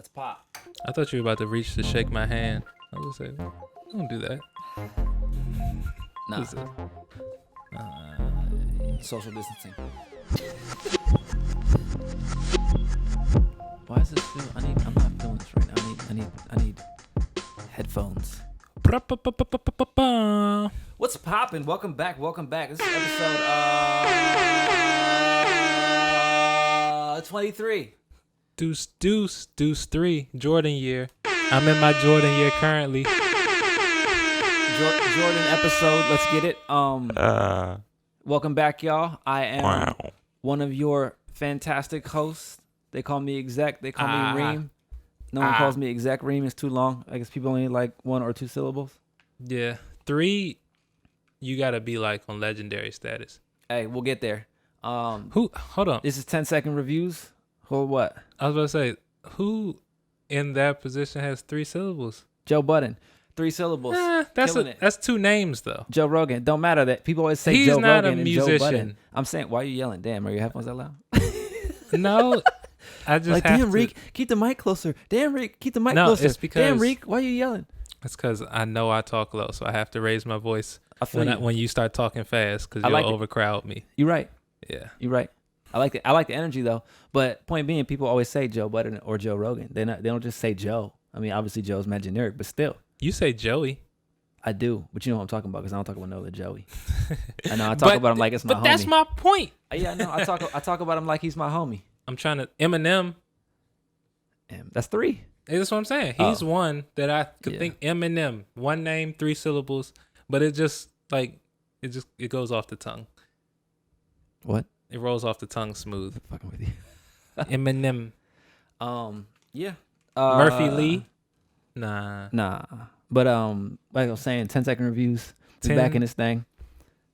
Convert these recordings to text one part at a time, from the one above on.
Let's pop. I thought you were about to reach to shake my hand. I was like, don't do that. Nah. What's this? Social distancing. Why is this feel? I'm not feeling this right now. I need headphones. What's poppin'? Welcome back. This is episode 23. Deuce 3, Jordan year. I'm in my Jordan year currently. Jordan episode. Let's get it. Welcome back, y'all. I am one of your fantastic hosts. They call me Exec. They call me Reem. No one calls me Exec. Reem is too long. I guess people only like one or two syllables. Yeah. 3, you gotta be like on legendary status. Hey, we'll get there. Hold on. This is 10-second reviews. Or what? I was about to say, who in that position has 3 syllables? Joe Budden. 3 syllables. That's 2 names though. Joe Rogan. Don't matter that people always say He's Joe not Rogan a and musician. Joe Budden. I'm saying, why are you yelling? Damn, are your headphones that loud? No, I just like, have damn, to. Reek, keep the mic closer. Damn, Reek, keep the mic No, closer. it's because damn, Reek, why are you yelling? It's because I know I talk low, so I have to raise my voice I feel you. when you start talking fast, because I you'll like overcrowd me. You're right. Yeah. You're right. I like it. I like the energy though. But point being, people always say Joe Budden or Joe Rogan. They don't just say Joe. I mean, obviously Joe's mad generic, but still. You say Joey. I do, but you know what I'm talking about because I don't talk about no other Joey. I know I talk about him like it's my homie. But that's my point. Yeah, no, I talk about him like he's my homie. I'm trying to Eminem. That's 3. That's what I'm saying. He's one that I could think Eminem. 1 name, 3 syllables, but it just like it goes off the tongue. What? It rolls off the tongue smooth. Fucking with you. Eminem. Yeah. Murphy Lee. Nah. But like I was saying, 10-second reviews. We're back in this thing.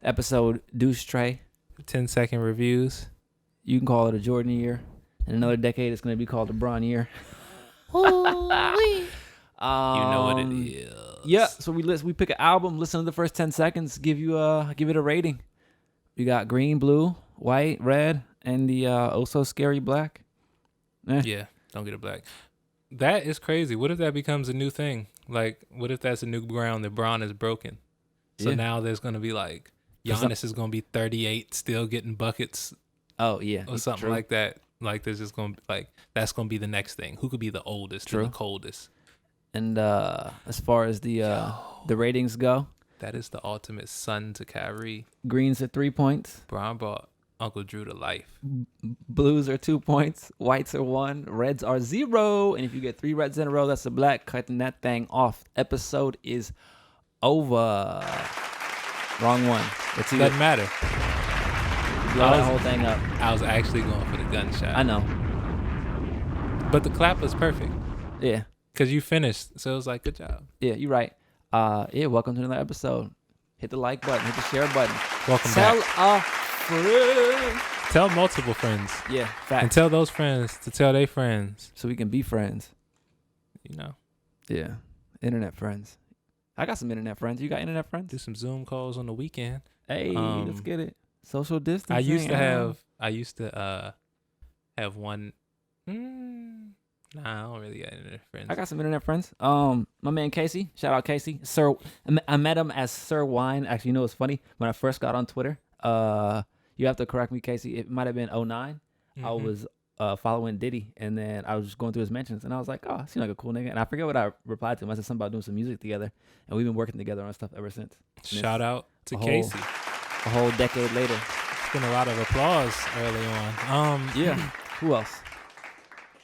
Episode Deuce Trey. 10-second reviews. You can call it a Jordan year. In another decade, it's going to be called a Bron year. You know what it is. Yeah. So we pick an album, listen to the first 10 seconds, give it a rating. We got green, blue, white, red, and the oh so scary black. Yeah, don't get it black. That is crazy. What if that becomes a new thing? Like, what if that's a new ground that Bron is broken? So now there's going to be like, Giannis is going to be 38, still getting buckets. Oh, yeah. Or something like that. Like, there's just going to be like, that's going to be the next thing. Who could be the oldest and the coldest? And as far as the ratings go, that is the ultimate son to Kyrie. Greens are 3 points. Bron brought Uncle Drew to life. Blues are 2 points. Whites are 1. Reds are 0. And if you get 3 reds in a row, that's a black. Cutting that thing off. Episode is over. Wrong one. Doesn't matter. Blow that whole thing up. I was actually going for the gunshot. I know. But the clap was perfect. Yeah. Because you finished. So it was like, good job. Yeah, you're right. Welcome to another episode. Hit the like button. Hit the share button. Welcome back. Tell a friend. Tell multiple friends. Yeah, facts. And tell those friends to tell their friends. So we can be friends. You know. Yeah. Internet friends. I got some internet friends. You got internet friends? Do some Zoom calls on the weekend. Hey, let's get it. Social distancing. I used to have one. Nah, I don't really got internet friends. I got some internet friends. My man Casey. Shout out Casey. Sir, I met him as Sir Wine. Actually, you know what's funny? When I first got on Twitter, you have to correct me, Casey. It might have been 09. Mm-hmm. I was following Diddy, and then I was just going through his mentions, and I was like, oh, seems like a cool nigga. And I forget what I replied to him. I said something about doing some music together, and we've been working together on stuff ever since. Shout out to Casey. A whole decade later. It's been a lot of applause early on. Yeah. Who else?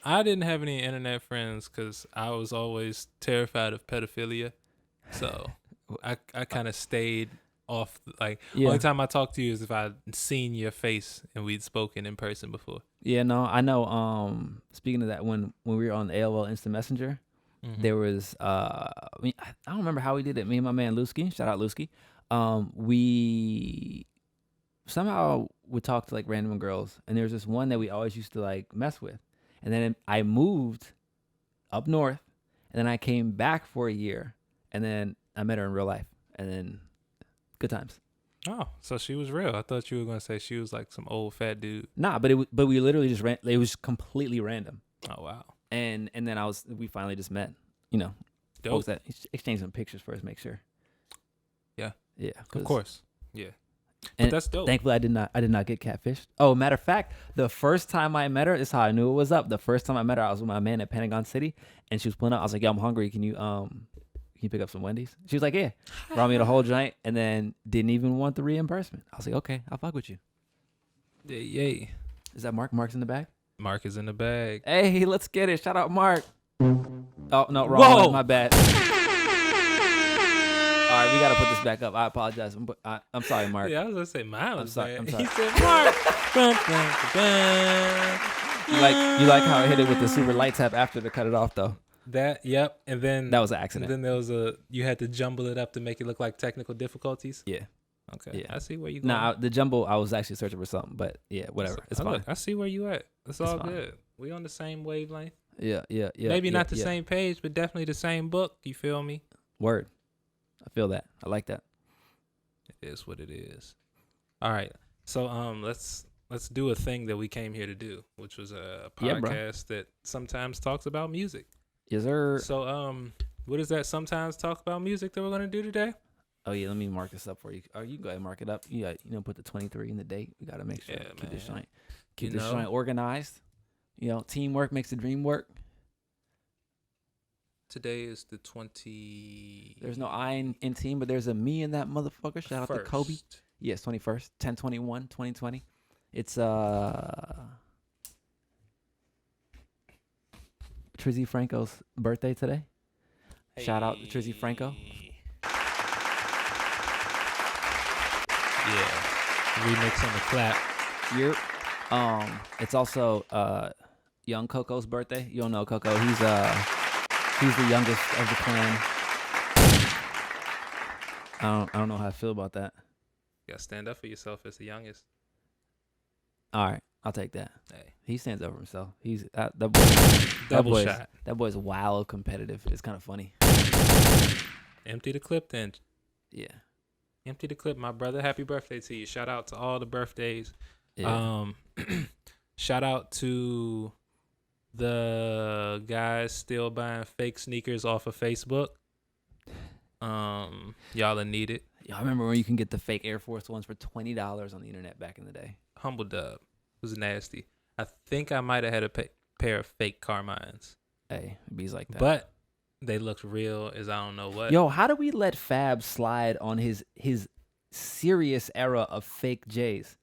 I didn't have any internet friends because I was always terrified of pedophilia. So I kind of stayed off. Only time I talked to you is if I'd seen your face and we'd spoken in person before. Yeah, no, I know. Speaking of that, when we were on the AOL Instant Messenger, there was, I don't remember how we did it. Me and my man Lusky, shout out Lusky. We somehow would talk to like random girls, and there's this one that we always used to like mess with. And then I moved up north, and then I came back for a year, and then I met her in real life, and then good times. Oh, so she was real. I thought you were going to say she was like some old fat dude. Nah, but we literally just ran. It was completely random. Oh, wow. and then we finally just met. Dope. Folks that exchange some pictures first, make sure. Yeah. Yeah. Of course. Yeah. And but that's dope. Thankfully, I did not get catfished. Oh, matter of fact, the first time I met her, this is how I knew it was up. The first time I met her, I was with my man at Pentagon City, and she was pulling up. I was like, "Yo, I'm hungry. Can you pick up some Wendy's?" She was like, "Yeah." Brought me the whole joint, and then didn't even want the reimbursement. I was like, "Okay, I'll fuck with you." Yay. Is that Mark? Mark's in the bag. Mark is in the bag. Hey, let's get it. Shout out Mark. Oh no, wrong Whoa. one. My bad. All right, we gotta put this back up. I apologize. I'm sorry, Mark. Yeah, I was gonna say mine was sorry. bad. He said Mark. You like how I hit it with the super light tap after to cut it off though. Yep. And then That was an accident. And then there was you had to jumble it up to make it look like technical difficulties. Yeah. Okay. Yeah. I see where you going. Nah, the jumble, I was actually searching for something, but yeah, whatever. It's fine. Look, I see where you at. It's all fine. good. We on the same wavelength. Yeah. Maybe not the yeah. same page, but definitely the same book. You feel me? Word. I feel that. I like that. It is what it is. All right. So let's do a thing that we came here to do, which was a podcast that sometimes talks about music. Yes, sir. So what is that sometimes talk about music that we're gonna do today? Oh yeah, let me mark this up for you. Or you go ahead and mark it up. You got, put the 23 in the date. We gotta make sure keep this joint organized. Teamwork makes the dream work. Today is the 20. There's no I in team, but there's a me in that motherfucker. Shout out to Kobe. Yes, 21st, 10/21, 2020. It's Trizzy Franco's birthday today. Hey. Shout out to Trizzy Franco. Yeah, remix on the clap. Yep. It's also young Coco's birthday. You don't know Coco. He's the youngest of the clan. I don't know how I feel about that. You gotta stand up for yourself as the youngest. All right, I'll take that. Hey, he stands up for himself. He's double shot. That boy's wild competitive. It's kind of funny. Empty the clip then. Yeah. Empty the clip, my brother. Happy birthday to you. Shout out to all the birthdays. Yeah. Shout out to the guys still buying fake sneakers off of Facebook. Y'all are needed. I remember when you can get the fake Air Force Ones for $20 on the internet back in the day. Humble dub. It was nasty. I think I might have had a pair of fake Carmines. Hey, it bees like that. But they looked real as I don't know what. Yo, how do we let Fab slide on his serious era of fake J's?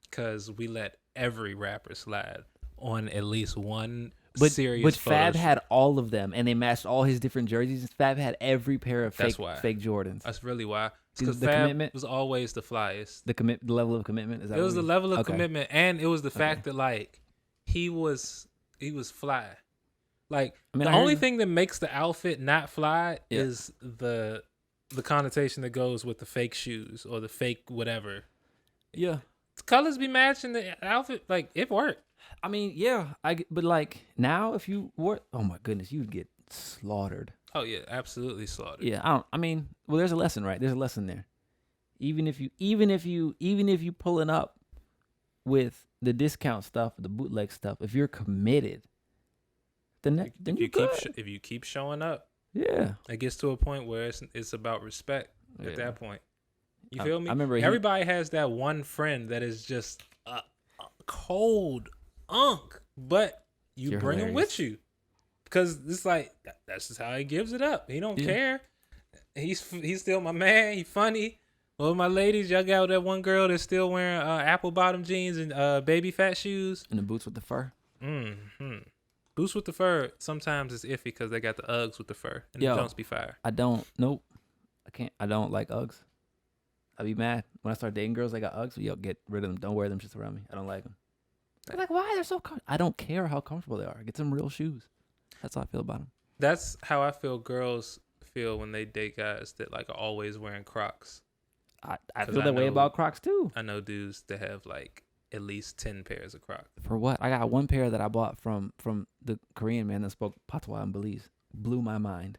Because we let every rapper slide on at least one serious. But Fab had all of them, and they matched all his different jerseys. Fab had every pair of fake Jordans. That's really why. Because the Fab commitment was always the flyest. The level of commitment. Is that it was the level of okay. commitment, and it was the fact that like he was fly. Like the only thing that makes the outfit not fly is the connotation that goes with the fake shoes or the fake whatever. Yeah. The colors be matching the outfit, like it worked. I mean, yeah, but like now if you wore, oh my goodness, you'd get slaughtered. Oh yeah, absolutely slaughtered. Yeah, there's a lesson, right? There's a lesson there. Even if you pulling up with the discount stuff, the bootleg stuff, if you're committed, then if you keep showing up, yeah, it gets to a point where it's about respect. At that point, you feel me? I remember everybody has that one friend that is just a cold unk, but you bring him with you because it's like that's just how he gives it up. He don't care. He's still my man. He funny. Well, my ladies, y'all got that one girl that's still wearing apple bottom jeans and baby fat shoes and the boots with the fur. Mm-hmm. Boots with the fur sometimes it's iffy because they got the Uggs with the fur and the Jones be fire. Nope. I don't like Uggs. I'd be mad when I start dating girls that got Uggs. Yo, get rid of them. Don't wear them just around me. I don't like them. They're like, why? They're so comfortable. I don't care how comfortable they are. Get some real shoes. That's how I feel about them. That's how I feel girls feel when they date guys that like are always wearing Crocs. I feel that way about Crocs too. I know dudes that have like at least 10 pairs of Crocs. For what? I got one pair that I bought from the Korean man that spoke Patois in Belize. Blew my mind.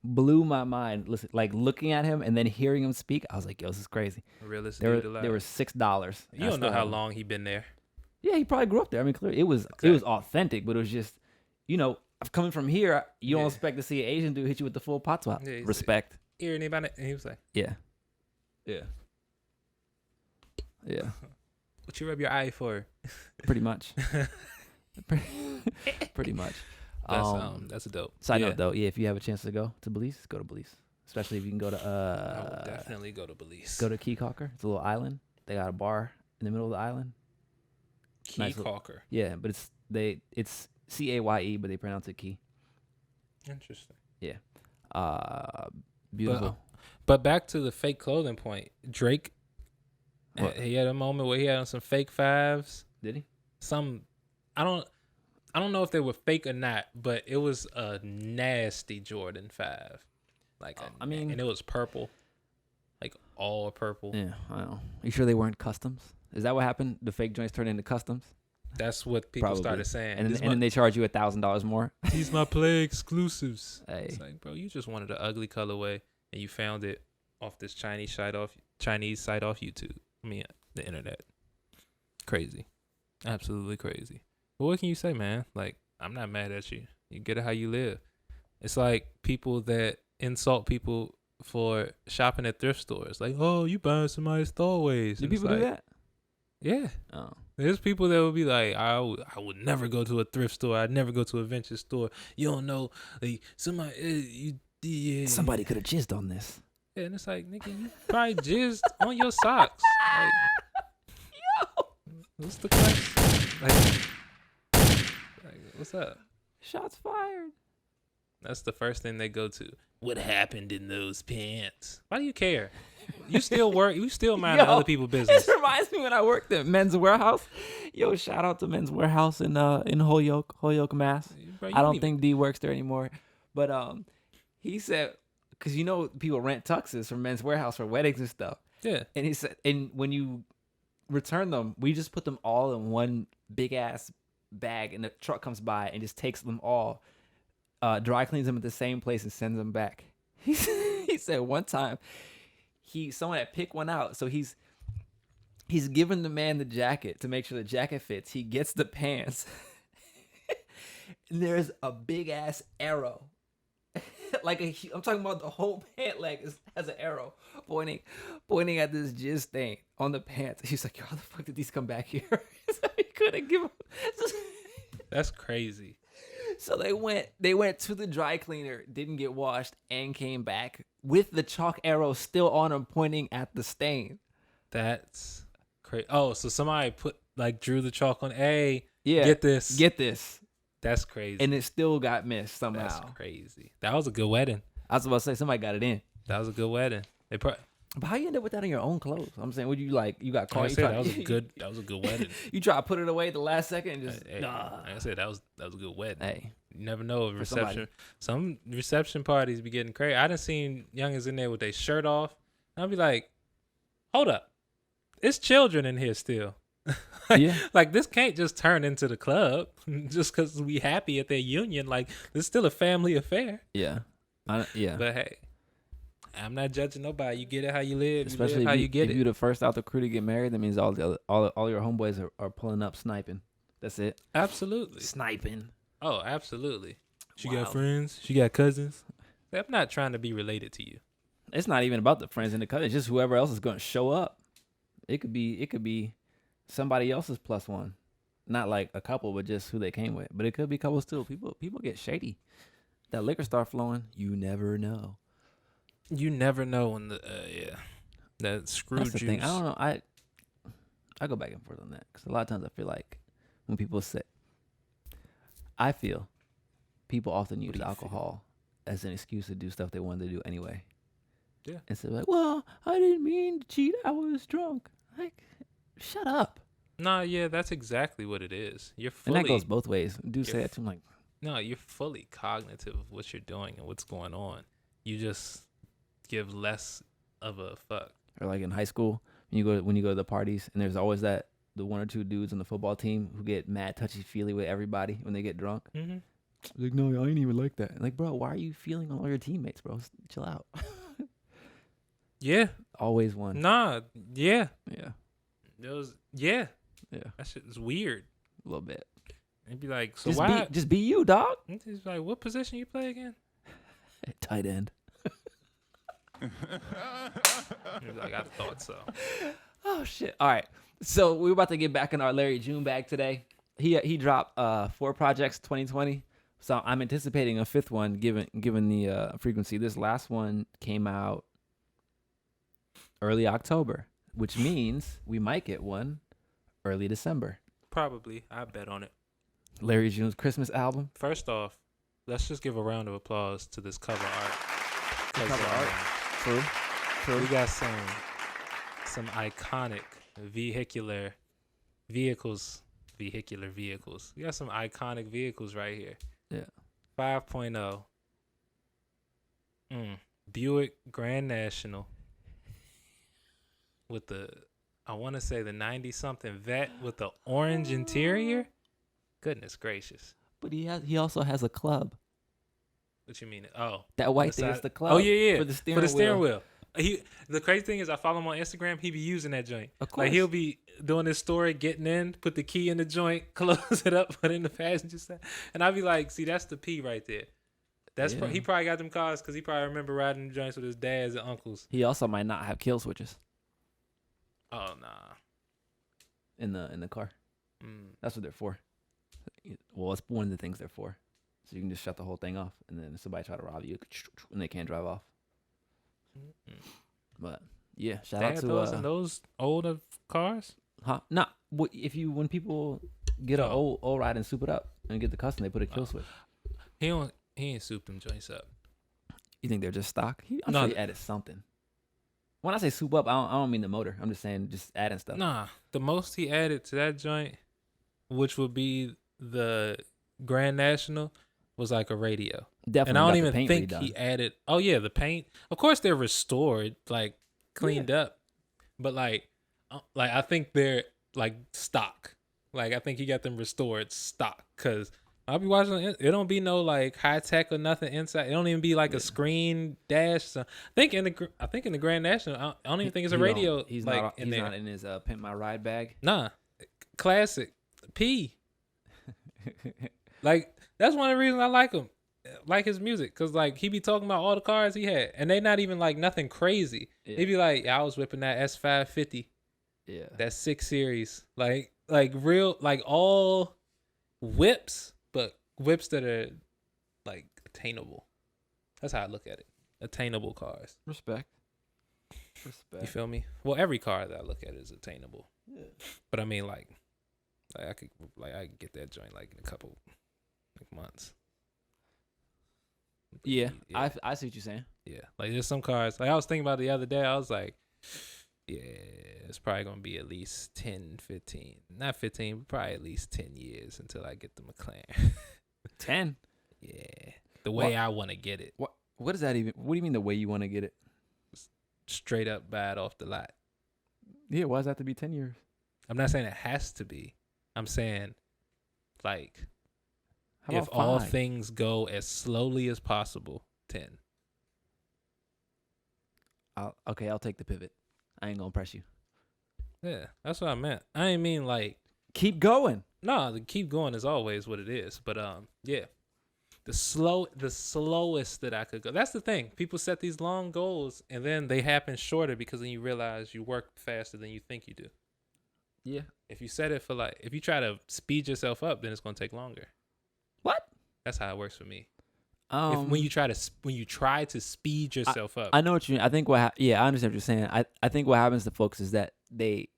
Listen, like looking at him and then hearing him speak, I was like, yo, this is crazy. Realistic. They were $6. You don't know how long he been there. Yeah, he probably grew up there. I mean, clearly it was authentic, but it was just, coming from here, you don't expect to see an Asian dude hit you with the full pot swap. Yeah, Respect. Here, anybody? And he was like, Yeah. what you rub your eye for? Pretty much. Pretty much. That's a dope. Side note though, if you have a chance to go to Belize, go to Belize. Especially if you can go to I would definitely go to Belize. Go to Key Calker. It's a little island. They got a bar in the middle of the island. Key Calker. Yeah, but it's Caye, but they pronounce it Key. Interesting. Yeah. Beautiful. But back to the fake clothing point. Drake, he had a moment where he had on some fake fives. Did he? I don't know if they were fake or not, but it was a nasty Jordan 5. And it was purple. Like all purple. Yeah, I know. You sure they weren't customs? Is that what happened? The fake joints turned into customs? That's what people started saying. And then they charge you $1,000 more. These my play exclusives. Hey. It's like, bro, you just wanted an ugly colorway and you found it off this Chinese site off YouTube. I mean, the internet. Crazy. Absolutely crazy. But what can you say, man? Like, I'm not mad at you. You get it how you live. It's like people that insult people for shopping at thrift stores. Like, oh, you buying somebody's throwaways. Do people do that? Yeah. Oh. There's people that would be like, I would never go to a thrift store. I'd never go to a vintage store. You don't know. Like, somebody could have jizzed on this. Yeah, and it's like, nigga, you probably jizzed on your socks. Like, yo. What's the question? Like, what's up? Shots fired. That's the first thing they go to. What happened in those pants? Why do you care? You still work. You still mind other people's business. This reminds me when I worked at Men's Warehouse. Yo, shout out to Men's Warehouse in Holyoke, Mass. Bro, I don't think D works there anymore. But he said, because people rent tuxes from Men's Warehouse for weddings and stuff. Yeah. And he said, and when you return them, we just put them all in one big ass bag, and the truck comes by and just takes them all. Dry cleans them at the same place and sends them back. He said one time someone had picked one out, so he's giving the man the jacket to make sure the jacket fits. He gets the pants, and there's a big ass arrow, I'm talking about the whole pant leg has an arrow pointing at this jizz stain on the pants. He's like, how the fuck did these come back here? So he couldn't give him. That's crazy. So they went to the dry cleaner, didn't get washed, and came back with the chalk arrow still on them, pointing at the stain. That's crazy. Oh, so somebody drew the chalk on. Hey, get this. That's crazy. And it still got missed somehow. That's crazy. That was a good wedding. I was about to say somebody got it in. That was a good wedding. But how you end up with that on your own clothes? I'm saying, you got caught? That was a good wedding. You try to put it away at the last second and just nah. Like I said, that was a good wedding. Hey, you never know a reception. Some reception parties be getting crazy. I done seen youngins in there with their shirt off. I'll be like, hold up, it's children in here still. Like this can't just turn into the club just because we happy at their union. Like this is still a family affair. Yeah. But hey. I'm not judging nobody. You get it how you live. Especially you live how you get it. If you're the first out the crew to get married, that means all your homeboys are pulling up sniping. That's it. Absolutely. Sniping. Oh, absolutely. She got friends. She got cousins. I'm not trying to be related to you. It's not even about the friends and the cousins. It's just whoever else is going to show up. It could be somebody else's plus one. Not like a couple, but just who they came with. But it could be couples too. People get shady. That liquor start flowing. You never know. You never know when that screw That's juice. The thing. I don't know. I go back and forth on that because a lot of times I feel like when people say, I feel people often use alcohol as an excuse to do stuff they wanted to do anyway. Yeah. And so like, well, I didn't mean to cheat. I was drunk. Like, shut up. Nah, yeah, that's exactly what it is. You're fully, and that goes both ways. Do say that too. I'm like, no, you're fully cognitive of what you're doing and what's going on. You just give less of a fuck. Or like in high school, when you go to the parties, and there's always the one or two dudes on the football team who get mad touchy-feely with everybody when they get drunk. Mm-hmm. Like, no, I ain't even like that. Like, bro, why are you feeling on all your teammates, bro? Chill out. Yeah. Always one. Nah, yeah. Yeah. It was, yeah. Yeah. That shit is weird. A little bit. He'd be like, so why? Just be you, dog. He's like, what position you play again? Tight end. He's like, I thought so. Oh shit! All right, so we're about to get back in our Larry June bag today. He dropped 4 projects 2020. So I'm anticipating a 5th one given the frequency. This last one came out early October, which means we might get one early December. Probably. I bet on it. Larry June's Christmas album. First off, let's just give a round of applause to this cover art. Cover art. True. We got some iconic vehicular vehicles. We got some iconic vehicles right here. Yeah. 5.0. Buick Grand National with the, I want to say the 90-something Vet with the orange interior. Goodness gracious. But he also has a club. What you mean? Oh. That white thing is the club. Oh, yeah. For the steering wheel. The crazy thing is, I follow him on Instagram. He be using that joint. Of course. Like, he'll be doing his story, getting in, put the key in the joint, close it up, put it in the passenger side. And I'll be like, see, that's the P right there. He probably got them cars because he probably remember riding the joints with his dads and uncles. He also might not have kill switches. Oh, nah. In the car. That's what they're for. Well, it's one of the things they're for. So you can just shut the whole thing off, and then if somebody try to rob you, and they can't drive off. But yeah, shout out to those older cars. Nah, when people get an old ride and soup it up and get the custom, they put a kill switch. He ain't souped them joints up. You think they're just stock? I'm sure he added something. When I say soup up, I don't mean the motor. I'm just saying just adding stuff. Nah, the most he added to that joint, which would be the Grand National, was like a radio. Definitely. And I don't even think redone. He added. Oh yeah, the paint. Of course they're restored, like cleaned up, but like I think they're like stock. Like I think he got them restored stock because I'll be watching it. It don't be no like high tech or nothing inside. It don't even be like a screen dash. So I think in the Grand National, I don't even think it's a radio. He's like not. He's not in his Pimp My Ride bag. Nah, classic P. Like that's one of the reasons I like him, like his music, cause like he be talking about all the cars he had, and they not even like nothing crazy. Yeah. He be like, I was whipping that S550, yeah, that 6 Series, like real, like all whips, but whips that are like attainable. That's how I look at it. Attainable cars. Respect. You feel me? Well, every car that I look at is attainable. Yeah. But I mean, like I could get that joint like in a couple months. Yeah. I see what you're saying. Yeah, like there's some cars. Like I was thinking about the other day. I was like, yeah, it's probably gonna be at least 10, 15, not 15, but probably at least 10 years until I get the McLaren. 10. Yeah, the way I want to get it. What does that even? What do you mean the way you want to get it? Straight up buy it off the lot. Yeah, why does that have to be 10 years? I'm not saying it has to be. I'm saying, like, if all things go as slowly as possible, 10. I'll take the pivot. I ain't gonna press you. Yeah, that's what I meant. I ain't mean like keep going. No, the keep going is always what it is. But yeah, the slowest that I could go. That's the thing. People set these long goals and then they happen shorter because then you realize you work faster than you think you do. Yeah. If you set it for if you try to speed yourself up, then it's gonna take longer. What? That's how it works for me. When you try to speed yourself up. I know what you mean. I think I understand what you're saying. I think what happens to folks is that they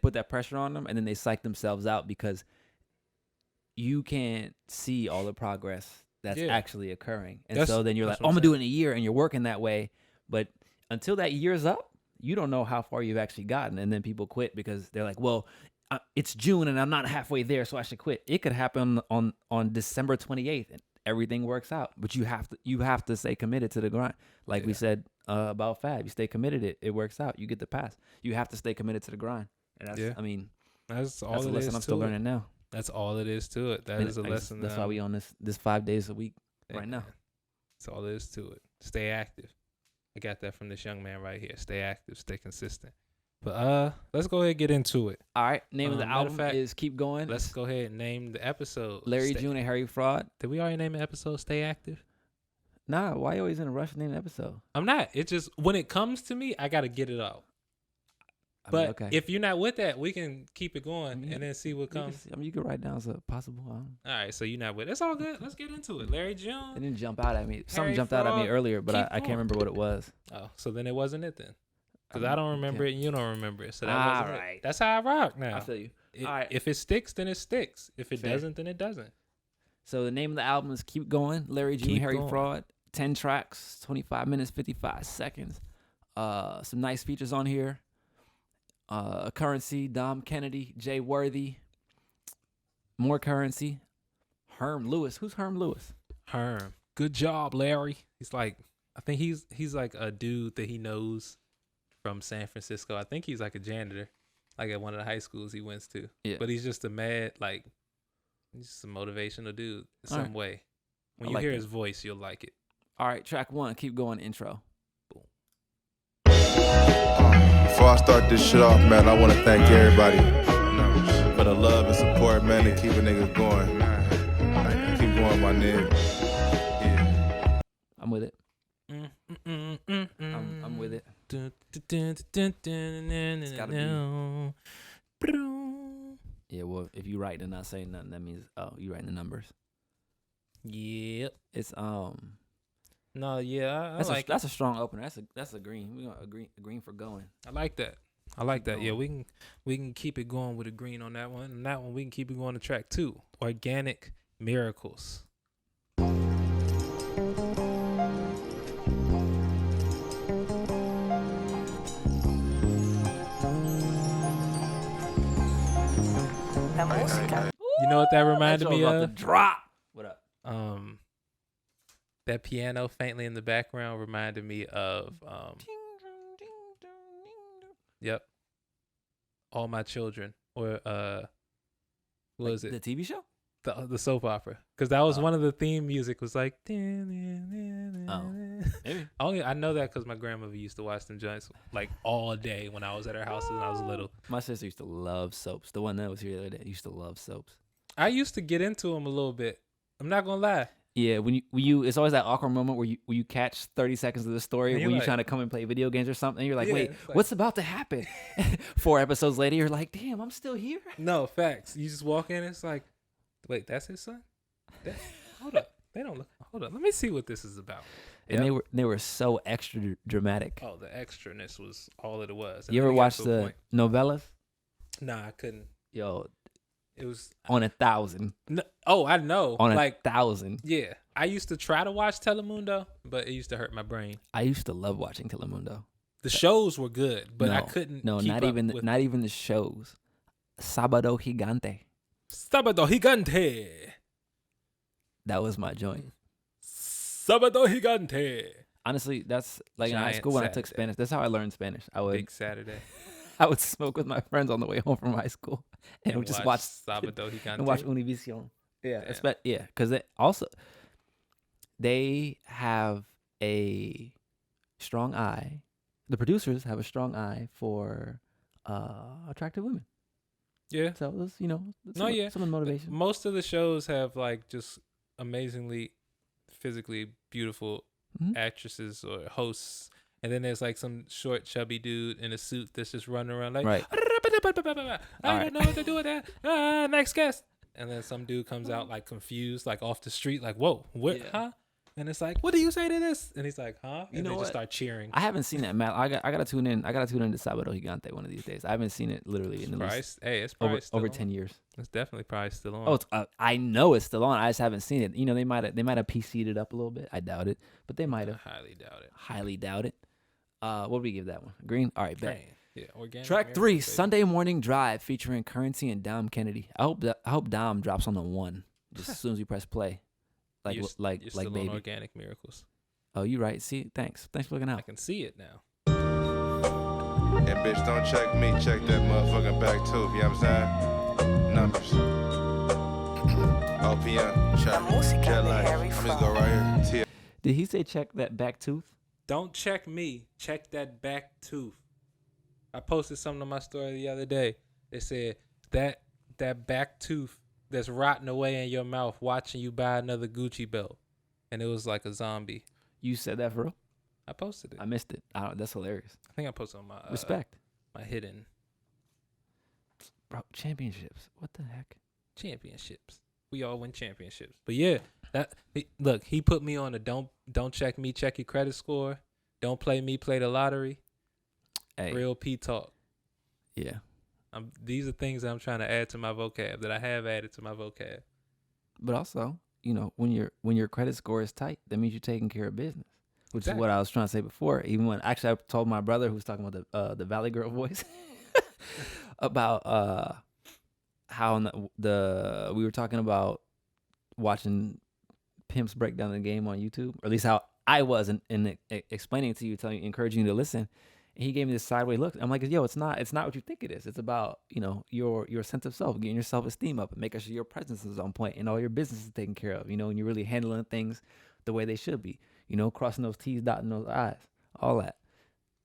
put that pressure on them and then they psych themselves out because you can't see all the progress that's actually occurring. And so then you're like, I'm gonna do it in a year, and you're working that way. But until that year's up, you don't know how far you've actually gotten. And then people quit because they're like, well, it's June and I'm not halfway there, so I should quit. It could happen on December 28th and everything works out. But you have to stay committed to the grind. Like we said about Fab, you stay committed, it works out. You get the pass. You have to stay committed to the grind. And that's, I mean, that's all that's a lesson I'm still learning now. That's all it is to it. That is a lesson. That's why we on this 5 days a week right now. That's all there is to it. Stay active. I got that from this young man right here. Stay active. Stay consistent. But let's go ahead and get into it. All right. Name of the matter of album fact, is Keep Going. Let's go ahead and name the episode. Larry June and Harry Fraud. Did we already name the episode Stay Active? Nah, why you always in a rush to name the episode? I'm not. It just, when it comes to me, I got to get it out. But okay. If you're not with that, we can keep it going and then see what comes. You can write down as a possible. All right, so you're not with it. It's all good. Let's get into it. Larry June. It didn't jump out at me. Something jumped out at me earlier, but I can't remember what it was. Oh, so then it wasn't it then. Because I don't remember it and you don't remember it. So that wasn't it. That's how I rock now. I feel you. All right. If it sticks, then it sticks. If it doesn't, then it doesn't. So the name of the album is Keep Going. Larry June, Harry Fraud. 10 tracks, 25 minutes, 55 seconds. Some nice features on here. Currency, Dom Kennedy, Jay Worthy, more Currency, Herm Lewis. Who's Herm Lewis? Herm. Good job, Larry. He's like, I think he's like a dude that he knows from San Francisco. I think he's like a janitor, like at one of the high schools he went to. Yeah. But he's just a mad, like, he's just a motivational dude in some way. When you hear his voice, you'll like it. All right, track 1, Keep Going, intro. Before I start this shit off, man, I want to thank everybody for the love and support, man, and keeping niggas going. Keep going, my nigga. Yeah. I'm with it. I'm with it. It's gotta be. Yeah, well, if you write and not saying nothing, that means you writing the numbers. Yep. It's No, yeah, that's a strong opener. That's a green. We gonna a green for going. I like that. Yeah, we can keep it going with a green on that one. And that one we can keep it going to track 2. Organic Miracles. You know what that reminded me of? Drop. What up? That piano faintly in the background reminded me of yep, All My Children, or what was it? The TV show? The soap opera, because that was one of the theme music was like. Maybe. I know that because my grandmother used to watch them joints like all day when I was at her house when I was little. My sister used to love soaps. The one that was here the other day used to love soaps. I used to get into them a little bit. I'm not gonna lie. Yeah, when you, it's always that awkward moment where you catch 30 seconds of the story when you're trying to come and play video games or something. And you're like, wait, what's about to happen? 4 episodes later, you're like, damn, I'm still here. No, facts. You just walk in, it's like, wait, that's his son? Hold up. They don't look. Hold up. Let me see what this is about. And they were so extra dramatic. Oh, the extraness was all it was. You ever watched the novellas? Nah, I couldn't. Yo, it was on 1,000. No, I know. On like 1,000. Yeah. I used to try to watch Telemundo, but it used to hurt my brain. I used to love watching Telemundo. The shows were good, but I couldn't. No, not even the shows. Sábado Gigante. Sábado Gigante. That was my joint. Sábado Gigante. Honestly, that's like in high school when I took Spanish. That's how I learned Spanish. Big Saturday. I would smoke with my friends on the way home from high school, and we just watch Sábado Gigante and watch Univision. Yeah, because they have a strong eye. The producers have a strong eye for attractive women. Yeah. So it was, some of the motivation. Most of the shows have like just amazingly physically beautiful actresses or hosts, and then there's like some short chubby dude in a suit that's just running around like, right. I don't know what to do with that. Next guest. And then some dude comes out like confused, like off the street, like, whoa, what, huh? And it's like, what do you say to this? And he's like, huh? And they just start cheering. I haven't seen that, Matt. I gotta tune in. I gotta tune into Sábado Gigante one of these days. I haven't seen it literally in the least. Hey, it's probably over 10 years. It's definitely probably still on. Oh, I know it's still on. I just haven't seen it. They might have PC'd it up a little bit. I doubt it, but they might have. Highly doubt it. What do we give that one? Green. All right, bet. Yeah, organic. Track 3, Sunday Morning Drive, featuring Currency and Dom Kennedy. I hope Dom drops on the 1 just as soon as we press play. You're still baby. On Organic Miracles. Oh, you right. See, thanks for looking out. I can see it now. And bitch, don't check me, check that motherfucking back tooth. You know what I'm saying? Numbers. OPM, check. Jet lag. I'm just go right here. Did he say check that back tooth? Don't check me, check that back tooth. I posted something on my story the other day. It said that back tooth that's rotting away in your mouth watching you buy another Gucci belt. And it was like a zombie. You said that for real? I posted it. I missed it. That's hilarious. I think I posted on my respect. My hidden. Bro, championships. What the heck? Championships. We all win championships. But yeah, look, he put me on a don't check me, check your credit score. Don't play me, play the lottery. Hey. Real P talk. Yeah. These are things that I'm trying to add to my vocab, that I have added to my vocab. But also, when your credit score is tight, that means you're taking care of business, which is what I was trying to say before. Even when actually I told my brother who was talking about the Valley Girl voice about how we were talking about watching pimps break down the game on YouTube, or at least how I was in explaining it to you, encouraging you to listen. And he gave me this sideways look. I'm like, yo, it's not what you think it is. It's about, your sense of self, getting your self-esteem up and making sure your presence is on point and all your business is taken care of, and you're really handling things the way they should be, crossing those T's, dotting those I's, all that.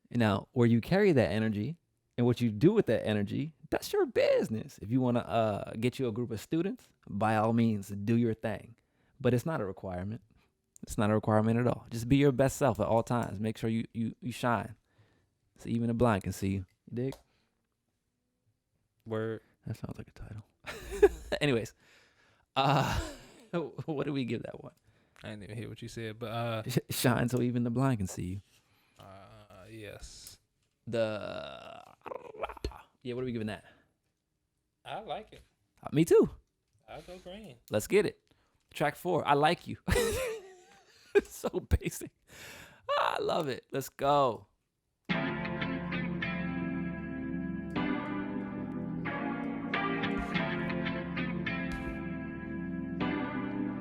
Now, where you carry that energy and what you do with that energy, that's your business. If you want to get you a group of students, by all means, do your thing. But it's not a requirement. It's not a requirement at all. Just be your best self at all times. Make sure you shine. So even the blind can see you. You dig? Word. That sounds like a title. Anyways, what do we give that one? I didn't even hear what you said, but shine so even the blind can see you. Yes. What are we giving that? I like it. Me too. I'll go green. Let's get it. Track 4. I like you. It's so basic. I love it. Let's go.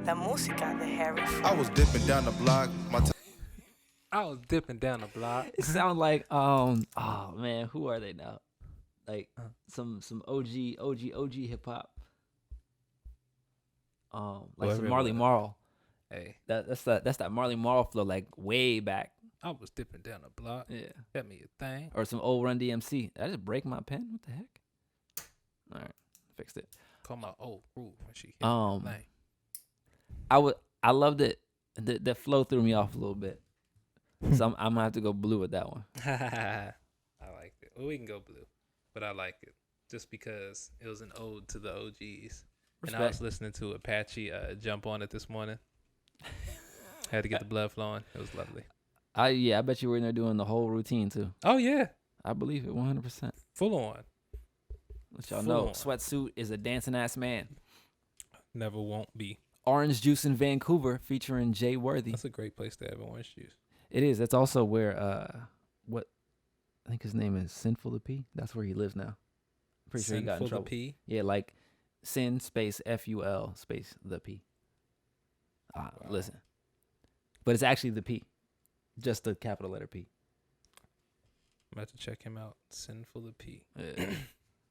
La música de Harry. I was dipping down the block. I was dipping down the block. It sounds like oh man, who are they now? Like some OG hip hop. Like some Marley Marl. Hey, that's that Marley Marl flow, like way back. I was dipping down the block. Yeah, got me a thing. Or some old Run DMC. Did I just break my pen? What the heck? All right, fixed it. Call my old crew when she hit the thing. I loved it. The flow threw me off a little bit, so I'm gonna have to go blue with that one. I liked it. Well, we can go blue, but I like it just because it was an ode to the OGs. Respect. And I was listening to Apache jump on it this morning. Had to get the blood flowing. It was lovely. I bet you were in there doing the whole routine too. Oh yeah, I believe it 100%. Full on. Let y'all know, Sweatsuit is a dancing ass man. Never won't be. Orange Juice in Vancouver featuring Jay Worthy. That's a great place to have orange juice. It is. That's also where what I think his name is Sinful the P. That's where he lives now. Pretty sure he got in trouble. The P? Yeah, like Sin space FUL space the P. Wow. Listen. But it's actually the P. Just the capital letter P. I'm about to check him out. Sinful the P. Yeah.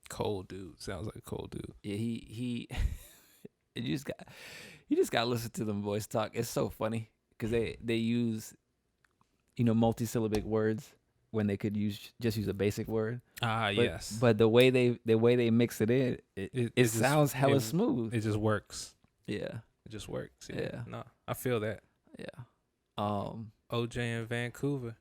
Cold dude. Sounds like a cold dude. Yeah, he you just got to listen to them boys talk. It's so funny because they use multisyllabic words when they could use a basic word. Yes. But the way they mix it in, it sounds hella smooth. It just works. Yeah. It just works. Yeah. No, I feel that. Yeah. OJ in Vancouver.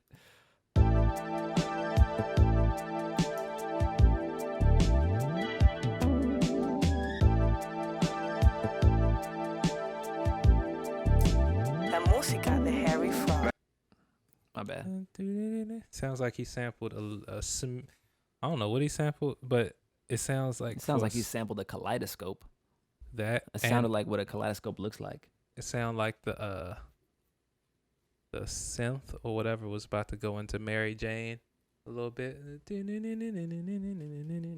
La música de Harry Fraud. My bad. Sounds like he sampled I don't know what he sampled, but it sounds like he sampled a kaleidoscope. It sounded like what a kaleidoscope looks like. It sounded like the synth or whatever was about to go into Mary Jane a little bit. A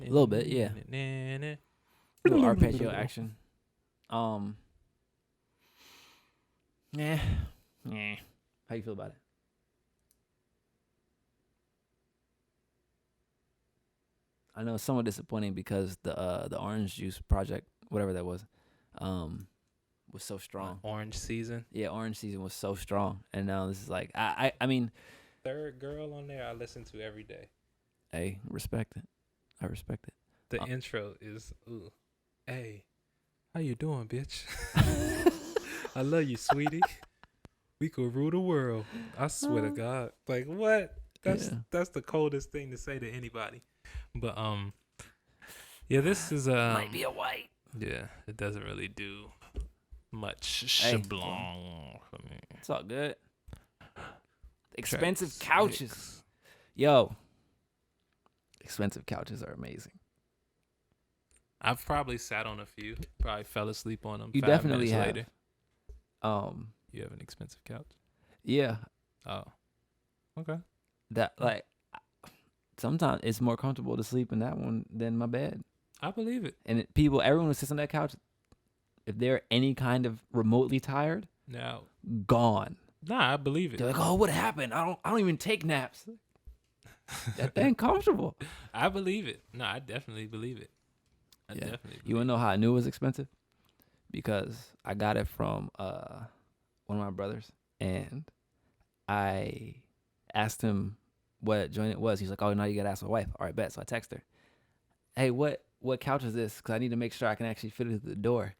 little bit, yeah. Little arpeggio action. Yeah. How you feel about it? I know it's somewhat disappointing because the Orange Juice project, whatever that was so strong. Orange Season. Yeah, Orange Season was so strong, and now this is like I mean, Third Girl on there I listen to every day. Hey, respect it. I respect it. The intro is, ooh, hey, how you doing, bitch? I love you, sweetie. We could rule the world. I swear to God. Like, what? That's the coldest thing to say to anybody. But yeah, this is Might be a white. Yeah, it doesn't really do much Hey, shablong for me. It's all good. Expensive Track couches. 6. Yo. Expensive couches are amazing. I've probably sat on a few. Probably fell asleep on them. You 5 definitely minutes have. later. You have an expensive couch? Yeah. Oh. Okay. That like sometimes it's more comfortable to sleep in that one than my bed. I believe it. And everyone who sits on that couch, if they're any kind of remotely tired, Now, gone. nah, I believe it. They're like, "Oh, what happened? I don't even take naps." That thing comfortable. I believe it. No, I definitely believe it. I definitely believe You wanna know how I knew it was expensive? Because I got it from one of my brothers, and I asked him what joint it was. He's like, "Oh, now you gotta ask my wife." All right, bet. So I text her, "Hey, what couch is this? Because I need to make sure I can actually fit it through the door."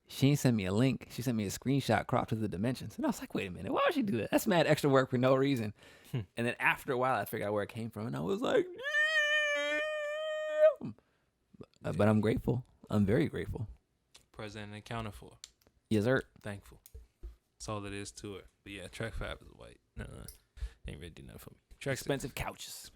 She ain't sent me a link. She sent me a screenshot cropped to the dimensions. And I was like, wait a minute, why would she do that? That's mad extra work for no reason. And then after a while, I figured out where it came from. And I was like, damn. But I'm grateful. I'm very grateful. Present and accounted for. Yes, sir. Thankful. That's all it is to it. But yeah, track 5 is white. Ain't really do nothing for me. Track 6. Expensive couches.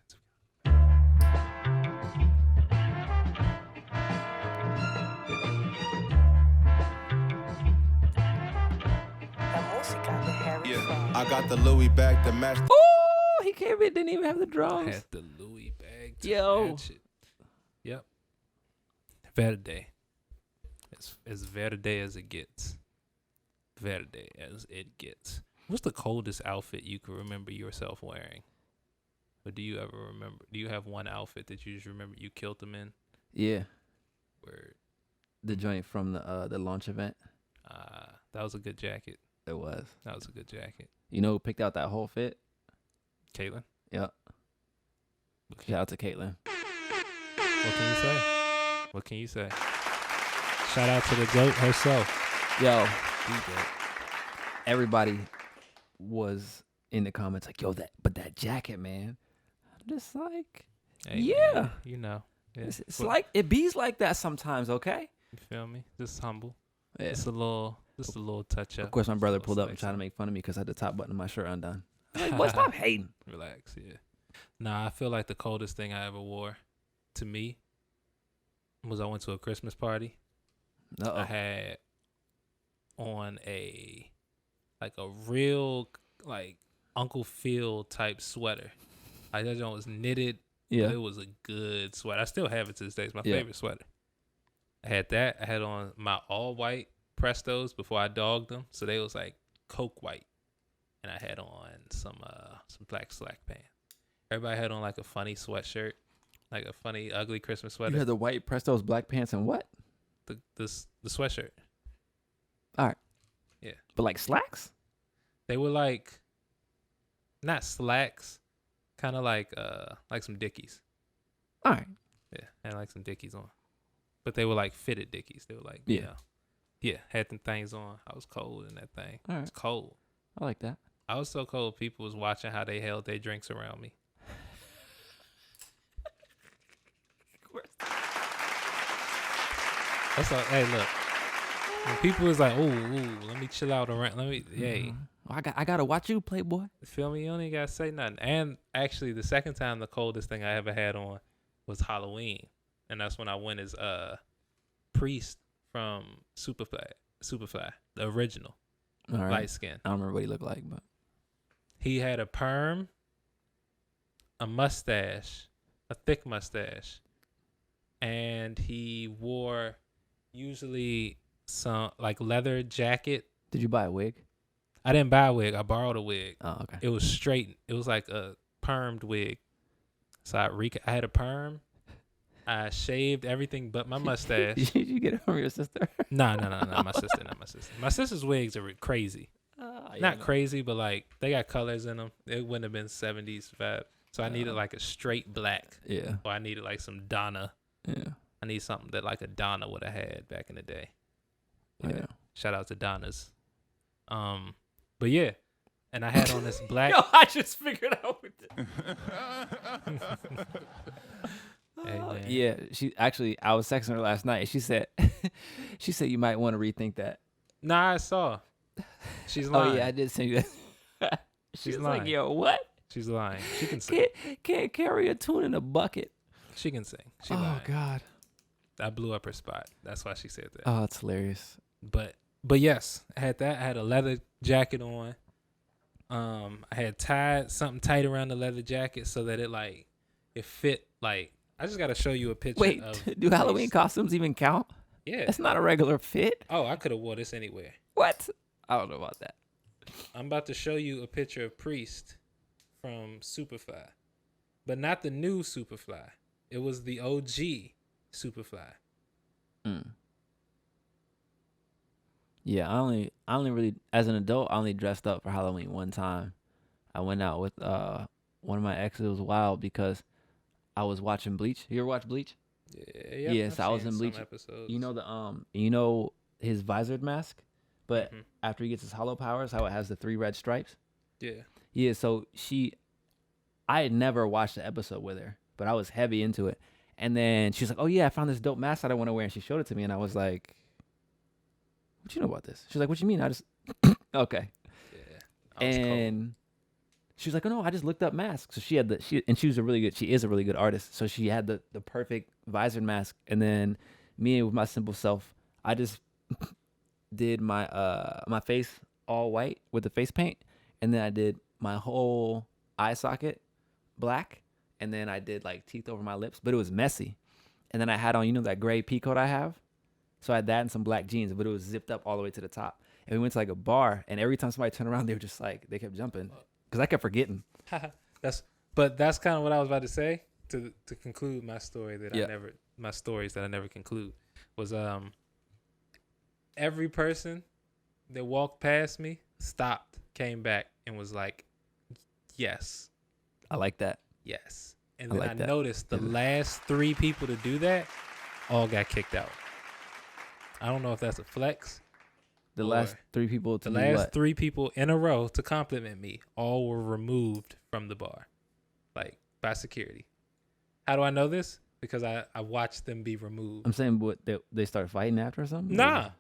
I got the Louis bag to match. Oh, he came in, didn't even have the drums. Had the Louis bag to Yo. match it. Yep. Verde. As verde as it gets. Verde as it gets. What's the coldest outfit you can remember yourself wearing? Or do you ever remember? Do you have one outfit that you just remember you killed them in? Yeah. Word. The joint from the launch event. That was a good jacket. It was. That was a good jacket. You know who picked out that whole fit? Caitlin? Yep. Shout out to Caitlin. What can you say? What can you say? Shout out to the GOAT herself. Yo. Everybody was in the comments like, yo, that jacket, man. I'm just like, Hey, yeah. Man, you know. Yeah. It's like, it bees like that sometimes, okay? You feel me? Just humble. Yeah. Just a little touch up. Of course, my brother pulled up and selection. tried to make fun of me because I had the top button of my shirt undone. I'm like, boy, stop hating. Relax, yeah. Nah, I feel like the coldest thing I ever wore to me was I went to a Christmas party. Uh-oh. I had on a real like Uncle Phil type sweater. Like that joint was knitted. Yeah. But it was a good sweater. I still have it to this day. It's my favorite sweater. I had that. I had on my all white Prestos before I dogged them, so they was like coke white. And I had on some black slack pants. Everybody had on like a funny sweatshirt, like a funny ugly Christmas sweater. You had the white Prestos, black pants, and what? The sweatshirt. All right. Yeah. But like slacks? They were like not slacks, kind of like some Dickies. All right. Yeah, I had like some Dickies on. But they were like fitted Dickies. They were like, Yeah. you know, yeah, had them things on. I was cold in that thing. All It right. was cold. I like that. I was so cold, people was watching how they held their drinks around me. That's like, hey, look. When people was like, ooh, let me chill out around. Let me, yay. Oh, I gotta watch you, Playboy. Feel me? You don't even gotta say nothing. And actually, the second time the coldest thing I ever had on was Halloween, and that's when I went as Priest from Superfly, the original, All right. light skin. I don't remember what he looked like, but He had a perm, a mustache, a thick mustache, and he wore usually some like leather jacket. did you buy a wig? I didn't buy a wig. I borrowed a wig. Oh, okay. It was straight. It was like a permed wig. So I had a perm. I shaved everything but my mustache. Did you get it from your sister? No, my sister, not my sister. My sister's wigs are crazy. Not crazy, but like they got colors in them. It wouldn't have been 70s vibe. So I needed like a straight black. Yeah. Or I needed like some Donna. Yeah. I need something that like a Donna would have had back in the day. Yeah. Shout out to Donnas. But yeah. And I had on this black. Yo, I just figured out what Hey, man. yeah, I was texting her last night. She said you might want to rethink that. Nah, I saw. She's lying. Oh yeah, I did send you that. She's She's lying. like, yo, what? She's lying. She can sing. Can't carry a tune in a bucket. She can sing. She Oh lying. God. I blew up her spot. That's why she said that. Oh, it's hilarious. But yes, I had that. I had a leather jacket on. I had tied something tight around the leather jacket so that it fit. Like, I just got to show you a picture. Wait, of do Halloween costumes even count? Yeah. It's not a regular fit. Oh, I could have wore this anywhere. What? I don't know about that. I'm about to show you a picture of Priest from Superfly, but not the new Superfly. It was the OG Superfly. Yeah, I only really, as an adult, I only dressed up for Halloween one time. I went out with one of my exes. It was wild because I was watching Bleach. You ever watch Bleach? Yeah. Yes, I was in Bleach. Episodes. You know his visored mask, but after he gets his hollow powers, how it has the 3 red stripes. Yeah. Yeah. So I had never watched the episode with her, but I was heavy into it. And then she's like, "Oh yeah, I found this dope mask that I want to wear," and she showed it to me, and I was like, "What you know about this?" She's like, "What you mean?" I just okay. Yeah. And she was like, "Oh no, I just looked up masks." So she is a really good artist. So she had the perfect visored mask. And then me with my simple self, I just did my face all white with the face paint, and then I did my whole eye socket black, and then I did like teeth over my lips, but it was messy. And then I had on that gray pea coat I have. So I had that and some black jeans, but it was zipped up all the way to the top. And we went to like a bar, and every time somebody turned around, they were just like, they kept jumping. Because I kept forgetting. That's kind of what I was about to say to conclude my story my stories that I never conclude was every person that walked past me stopped, came back, and was like, yes. I like that. Yes. And then I like that. noticed the last 3 people to do that all got kicked out. I don't know if that's a flex. The last 3 people to The do last what? 3 people in a row to compliment me all were removed from the bar, like by security. How do I know this? Because I watched them be removed. I'm saying, what, they started fighting after or something? Nah,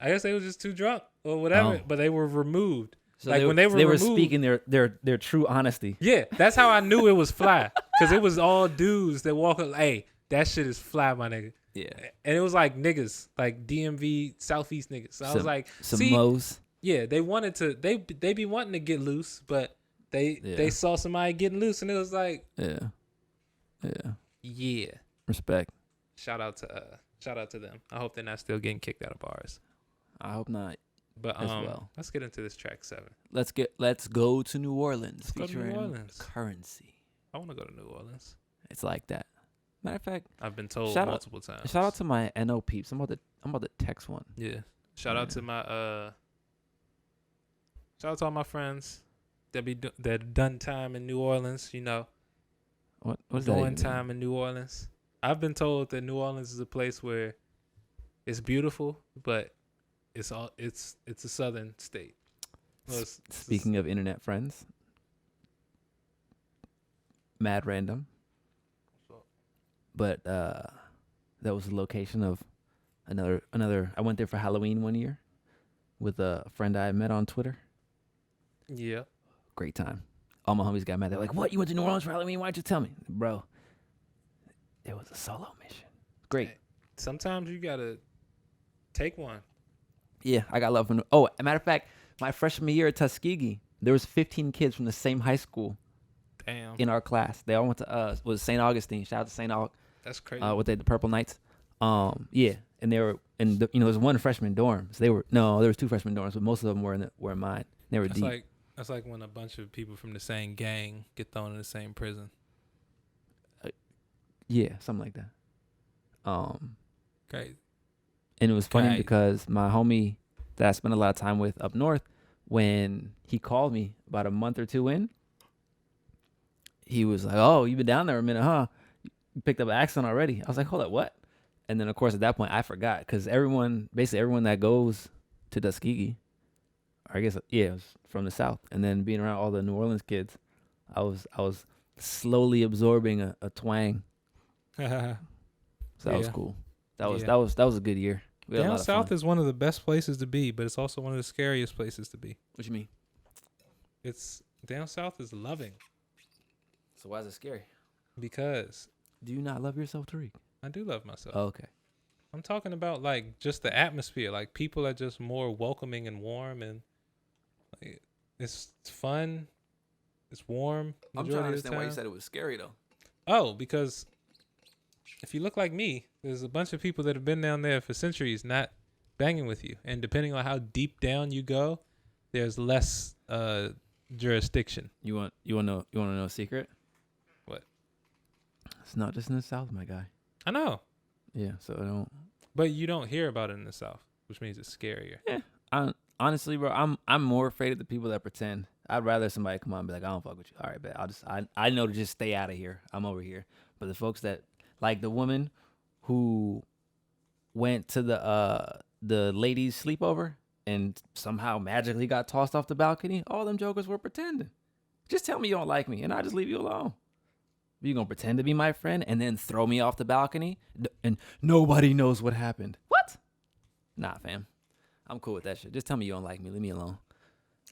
I guess they was just too drunk or whatever. Oh. But they were removed. So like when they they were were removed, speaking their true honesty. Yeah, that's how I knew it was fly. Because it was all dudes that walk up, hey, that shit is fly, my nigga. Yeah. And it was like niggas, like DMV Southeast niggas. So I was like, some see, Mo's. yeah, they wanted to, they be wanting to get loose, but they saw somebody getting loose, and it was like, yeah. Respect. Shout out to them. I hope they're not still getting kicked out of bars. I hope not. But as well. Let's get into this track 7. Let's go to New Orleans. Let's go to New featuring Orleans. Currency. I want to go to New Orleans. It's like that. Matter of fact, I've been told shout multiple times. Shout out to my NO peeps. I'm about to text one. Yeah. Shout out to my shout out to all my friends that done time in New Orleans, What is that? doing even time in New Orleans. I've been told that New Orleans is a place where it's beautiful, but it's a southern state. Well, Speaking of internet friends, mad random, but that was the location of another. I went there for Halloween one year with a friend I met on Twitter. Yeah. Great time. All my homies got mad. They're like, "What? You went to New Orleans for Halloween? Why'd you tell me, bro?" It was a solo mission. Great. Sometimes you gotta take one. Yeah, I got love from. Oh, as a matter of fact, my freshman year at Tuskegee, there was 15 kids from the same high school. Damn. In our class. They all went to was St. Augustine. Shout out to St. Aug. That's crazy. With the Purple Knights. Yeah, and they were in there was one freshman dorm. So there was 2 freshman dorms, but most of them were in mine. They were deep. That's like when a bunch of people from the same gang get thrown in the same prison. Yeah, something like that. Crazy. And it was funny because my homie that I spent a lot of time with up north, when he called me about a month or 2 in, he was like, "Oh, you've been down there a minute, huh? You picked up an accent already." I was like, "Hold up, what?" And then of course at that point I forgot because basically everyone that goes to Tuskegee, or I guess it was from the South, and then being around all the New Orleans kids, I was slowly absorbing a twang. So that was cool. That was a good year. Down south is one of the best places to be, but it's also one of the scariest places to be. What you mean? It's down south is loving. So why is it scary? Because do you not love yourself, Tariq? I do love myself. Oh, okay. I'm talking about like just the atmosphere. Like people are just more welcoming and warm, and like, it's fun. It's warm. I'm trying to understand why you said it was scary though. Oh, because if you look like me, there's a bunch of people that have been down there for centuries not banging with you. And depending on how deep down you go, there's less jurisdiction. You want to know a secret? What? It's not just in the South, my guy. I know. Yeah, so I don't. But you don't hear about it in the South, which means it's scarier. Yeah. Honestly, bro, I'm more afraid of the people that pretend. I'd rather somebody come on and be like, I don't fuck with you. All right, bet. I know to just stay out of here. I'm over here. But the folks that, like the woman who went to the ladies' sleepover and somehow magically got tossed off the balcony, all them jokers were pretending. Just tell me you don't like me and I'll just leave you alone. You gonna pretend to be my friend and then throw me off the balcony and nobody knows what happened. What? Nah, fam. I'm cool with that shit. Just tell me you don't like me. Leave me alone.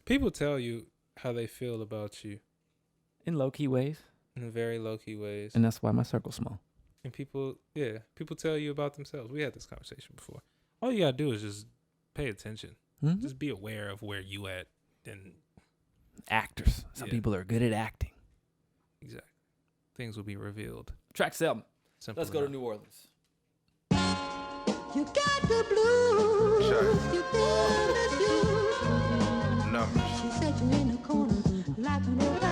People tell you how they feel about you. In low-key ways. In very low-key ways. And that's why my circle's small. And people tell you about themselves. We had this conversation before. All you gotta do is just pay attention. Mm-hmm. Just be aware of where you at. And actors. Some people are good at acting. Exactly. Things will be revealed. Track 7. Simple Let's go to New Orleans. You got the blues. Sure. You feel the blues. Numbers. She said you in the corner like an old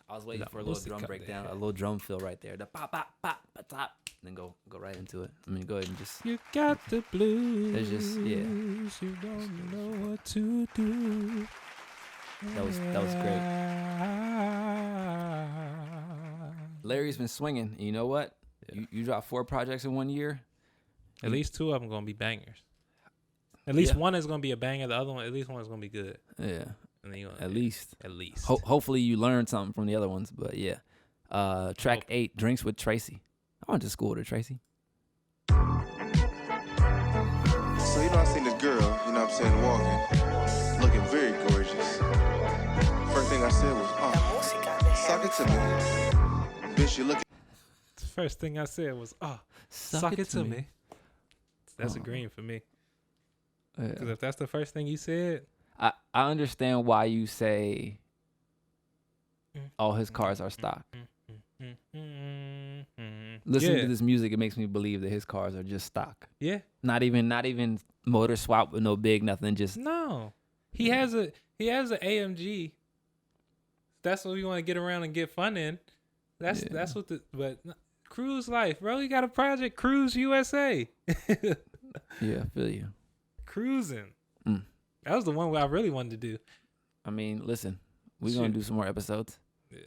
I was waiting for a little drum breakdown, a little drum fill right there. The pop, pop, pop, pop, top. And then go right into it. I mean, go ahead and just. You got the blues. There's just, yeah. You don't know what to do. That was great. Larry's been swinging. And you know what? Yeah. You dropped 4 projects in 1 year. At least 2 of them going to be bangers. At least one is going to be a banger. The other one, at least one is going to be good. Yeah. And then at least. Hopefully you learned something from the other ones. But yeah. Track 8, Drinks with Tracy. I went to school with her, Tracy. So, I seen this girl, what I'm saying, walking, looking very gorgeous. First thing I said was, suck it to me. Bitch, you looking. The first thing I said was, suck it to me. That's a green for me. Because if that's the first thing you said. I understand why you say all his cars are stock. Listening to this music, it makes me believe that his cars are just stock. Yeah. Not even motor swap with no big nothing. Just no. He has an AMG. That's what we want to get around and get fun in. That's what but Cruise Life, bro. You got a project, Cruise USA. Yeah, I feel you. Cruising. That was the one where I really wanted to do. I mean, listen, we're gonna do some more episodes. Yeah.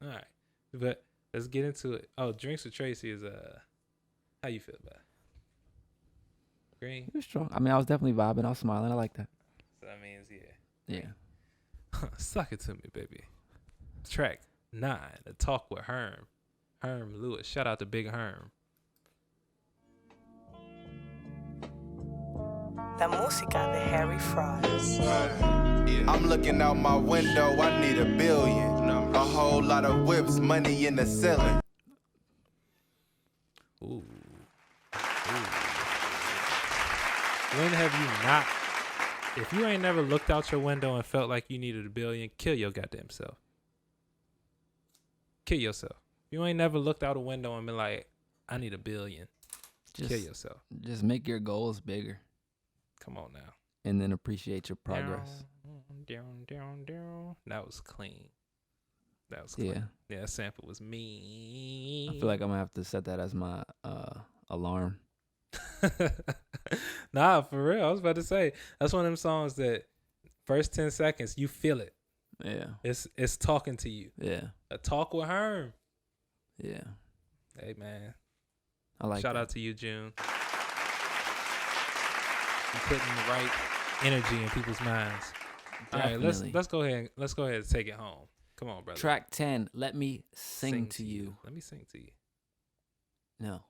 All right, but let's get into it. Oh, Drinks with Tracy is how you feel about it? Green. It was strong. I mean, I was definitely vibing. I was smiling. I like that. So that means yeah. Suck it to me, baby. Track 9, The Talk with Herm Lewis. Shout out to Big Herm. La música de Harry Fraud. I'm looking out my window, I need $1 billion. A whole lot of whips, money in the ceiling. Ooh. When have you not? If you ain't never looked out your window and felt like you needed $1 billion, kill your goddamn self. Kill yourself. You ain't never looked out a window and been like, I need $1 billion. Kill yourself. Just make your goals bigger. Come on now. And then appreciate your progress. That was clean. Yeah. Yeah, that sample was mean. I feel like I'm going to have to set that as my alarm. Nah, for real. I was about to say, that's one of them songs that first 10 seconds, you feel it. Yeah. It's talking to you. Yeah. A talk with Herm. Yeah. Hey man. I like Shout that. out to you, June. You putting the right energy in people's minds. Definitely. All right, let's go ahead. Let's go ahead and take it home. Come on, brother. Track 10. Let me sing to you. Let me sing to you. No.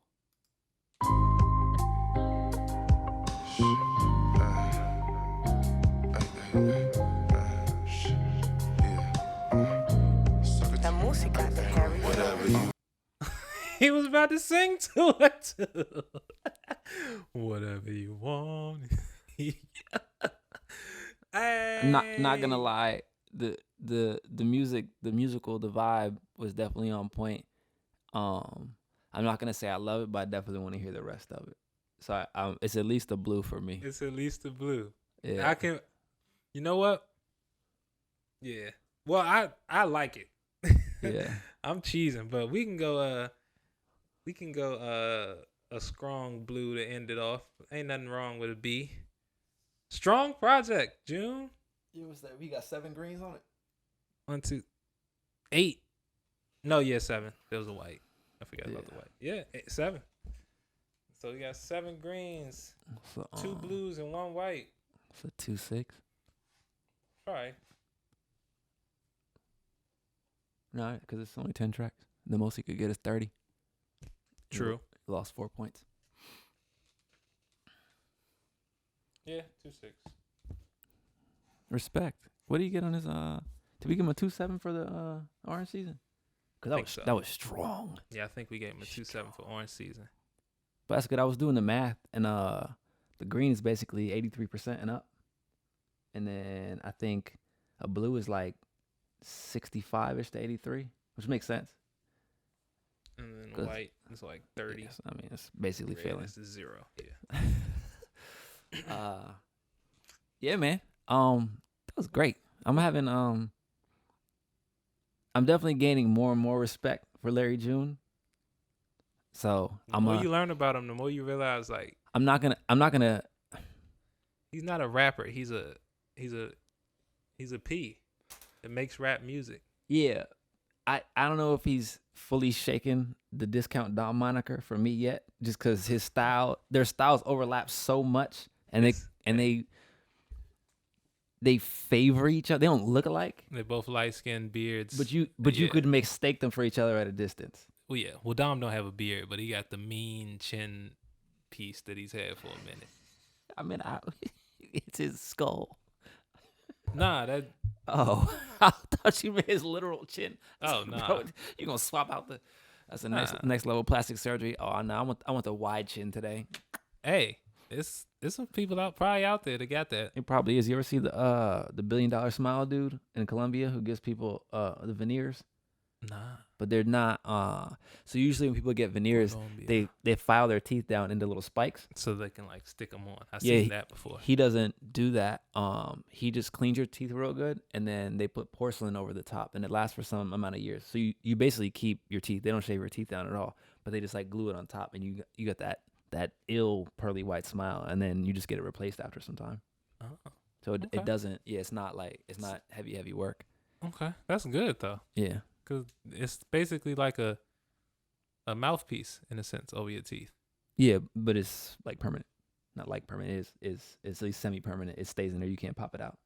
La música de Harry Fraud. He was about to sing to it too. Whatever you want. Hey. Not gonna lie, the musical, the vibe was definitely on point. I'm not gonna say I love it, but I definitely want to hear the rest of it. So it's at least a blue for me. It's at least a blue. Yeah. I can. You know what? Yeah. Well, I like it. Yeah. I'm cheesing, but we can go a strong blue to end it off. Ain't nothing wrong with a B. Strong project, June. Yeah, what's that? We got 7 greens on it. 1, 2, 8. No, yeah, 7. There was a white. I forgot about the white. Yeah, 7. So we got 7 greens, So, 2 blues, and 1 white. So 2-6. All right. No, because it's only 10 tracks. The most he could get is 30. True. He lost 4 points. Yeah, 2-6. Respect. What do you get on his? Did we give him a 2-7 for the orange season? Because that was strong. Yeah, I think we gave him a 2-7 for orange season. But that's good. I was doing the math, and the green is basically 83% and up, and then I think a blue is like 65ish to 83, which makes sense. And then white is like 30. Yes, I mean, it's basically Red failing. is 0. Yeah. Yeah, man. That was great. I'm definitely gaining more and more respect for Larry June. So The more you learn about him, the more you realize like I'm not gonna. he's not a rapper. He's a P that makes rap music. Yeah, I don't know if he's fully shaken the Discount Dom moniker for me yet, just because their styles overlap so much, and they favor each other. They don't look alike. They're both light skinned beards. But you could mistake them for each other at a distance. Well, yeah. Well, Dom don't have a beard, but he got the mean chin piece that he's had for a minute. I mean, it's his skull. Nah, that. Oh, I thought you meant his literal chin. Oh, nah. Bro, you gonna swap out the? That's the next level plastic surgery. Oh no, I want the wide chin today. Hey, there's some people probably out there that got that. It probably is. You ever see the $1 billion smile dude in Colombia who gives people the veneers? Nah. But they're not. So usually when people get veneers, they file their teeth down into little spikes so they can like stick them on. I've seen that before. He doesn't do that. He just cleans your teeth real good, and then they put porcelain over the top, and it lasts for some amount of years. So you basically keep your teeth. They don't shave your teeth down at all, but they just like glue it on top, and you got that ill pearly white smile, and then you just get it replaced after some time. Oh. So it doesn't. Yeah, it's not heavy work. Okay, that's good though. Yeah. Because it's basically like a mouthpiece in a sense over your teeth. Yeah, but it's like permanent. Not like permanent. It's at least semi-permanent. It stays in there. You can't pop it out.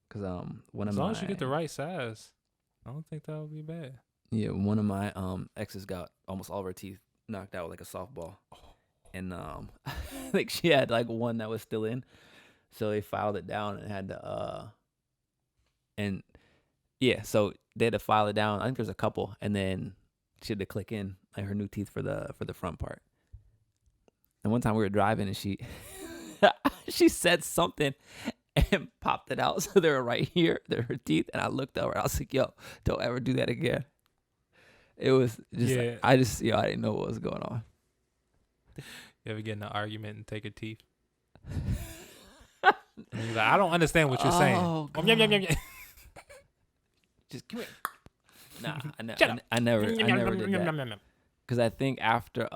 Because as long as you get the right size, I don't think that would be bad. Yeah, one of my exes got almost all of her teeth knocked out with like a softball, and I think she had like one that was still in, so they filed it down and had to and yeah, so they had to file it down. I think there's a couple, and then she had to click in like her new teeth for the front part. And one time we were driving, and she she said something and popped it out, so they were right here. They're her teeth, and I looked over. I was like, "Yo, don't ever do that again." It was just I didn't know what was going on. You ever get in an argument and take your teeth? And you're like, I don't understand what you're saying. Just come here. Nah, I never did that. Because I think after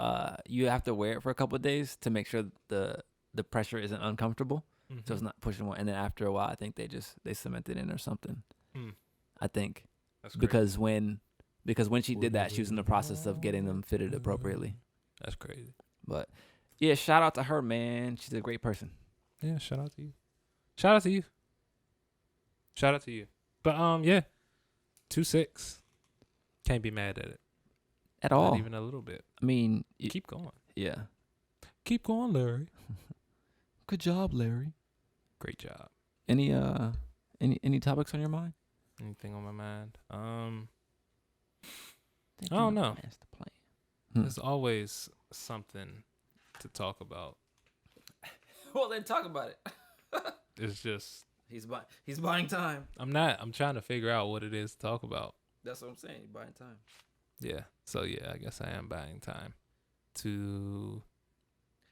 you have to wear it for a couple of days to make sure the pressure isn't uncomfortable. So it's not pushing one. And then after a while, I think they cemented in or something. I think. That's crazy. Because when she did that, she was in the process of getting them fitted appropriately. That's crazy. But yeah, shout out to her, man. She's a great person. Yeah, shout out to you. Shout out to you. Shout out to you. But yeah, 2-6. Can't be mad at it At all. Not even a little bit. I mean, Keep going. Yeah. Keep going, Larry. Good job, Larry. Great job. Any topics on your mind? Anything on my mind? I don't know. Master plan. There's always something to talk about. Well, then talk about it. It's just he's buying time. I'm trying to figure out what it is to talk about. That's what I'm saying. He's buying time. Yeah. So yeah, I guess I am buying time to.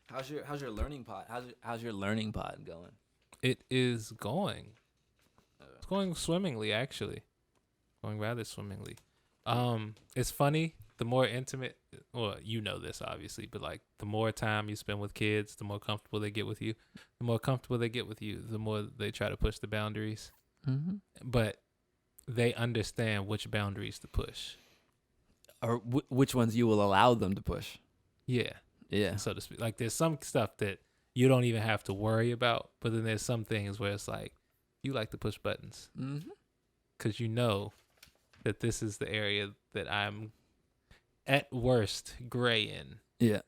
How's your learning pod? How's your learning pod going? It is going. It's going swimmingly, actually. Going rather swimmingly. It's funny. The more intimate, well, you know this obviously, but like the more time you spend with kids, the more comfortable they get with you. The more comfortable they get with you, the more they try to push the boundaries. Mm-hmm. But they understand which boundaries to push, or which ones you will allow them to push. Yeah, yeah, so to speak. Like there's some stuff that you don't even have to worry about, but then there's some things where it's like you like to push buttons because you know that this is the area that I'm at worst gray in. Yeah.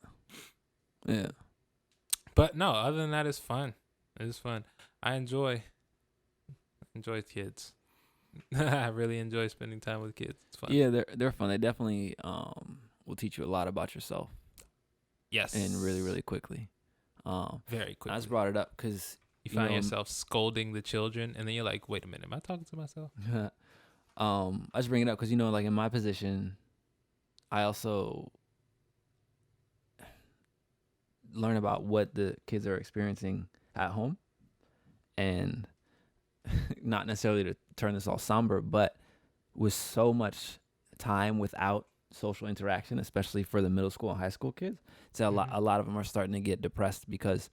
Yeah. But no, other than that, it's fun. It's fun. I enjoy kids. I really enjoy spending time with kids. It's fun. Yeah, they're fun. They definitely will teach you a lot about yourself. Yes. And really, really quickly. Very quickly. I just brought it up because you find yourself scolding the children, and then you're like, wait a minute, am I talking to myself? I just bring it up because, like in my position, I also learn about what the kids are experiencing at home, and not necessarily to turn this all somber, but with so much time without social interaction, especially for the middle school and high school kids, so a lot of them are starting to get depressed because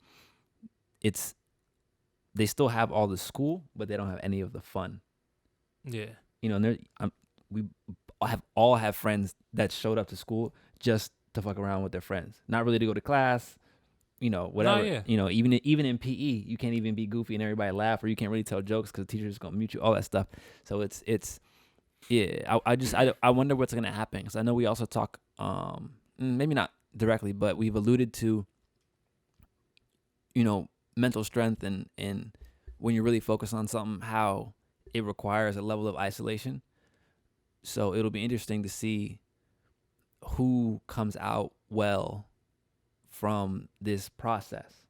they still have all the school, but they don't have any of the fun. Yeah. And we all have friends that showed up to school just to fuck around with their friends, not really to go to class, whatever. Oh, yeah. Even in PE, you can't even be goofy and everybody laugh, or you can't really tell jokes because the teacher's gonna mute you, all that stuff. So it's yeah. I wonder what's gonna happen, because I know we also talk, maybe not directly, but we've alluded to, mental strength and when you're really focused on something, how it requires a level of isolation. So it'll be interesting to see who comes out well from this process,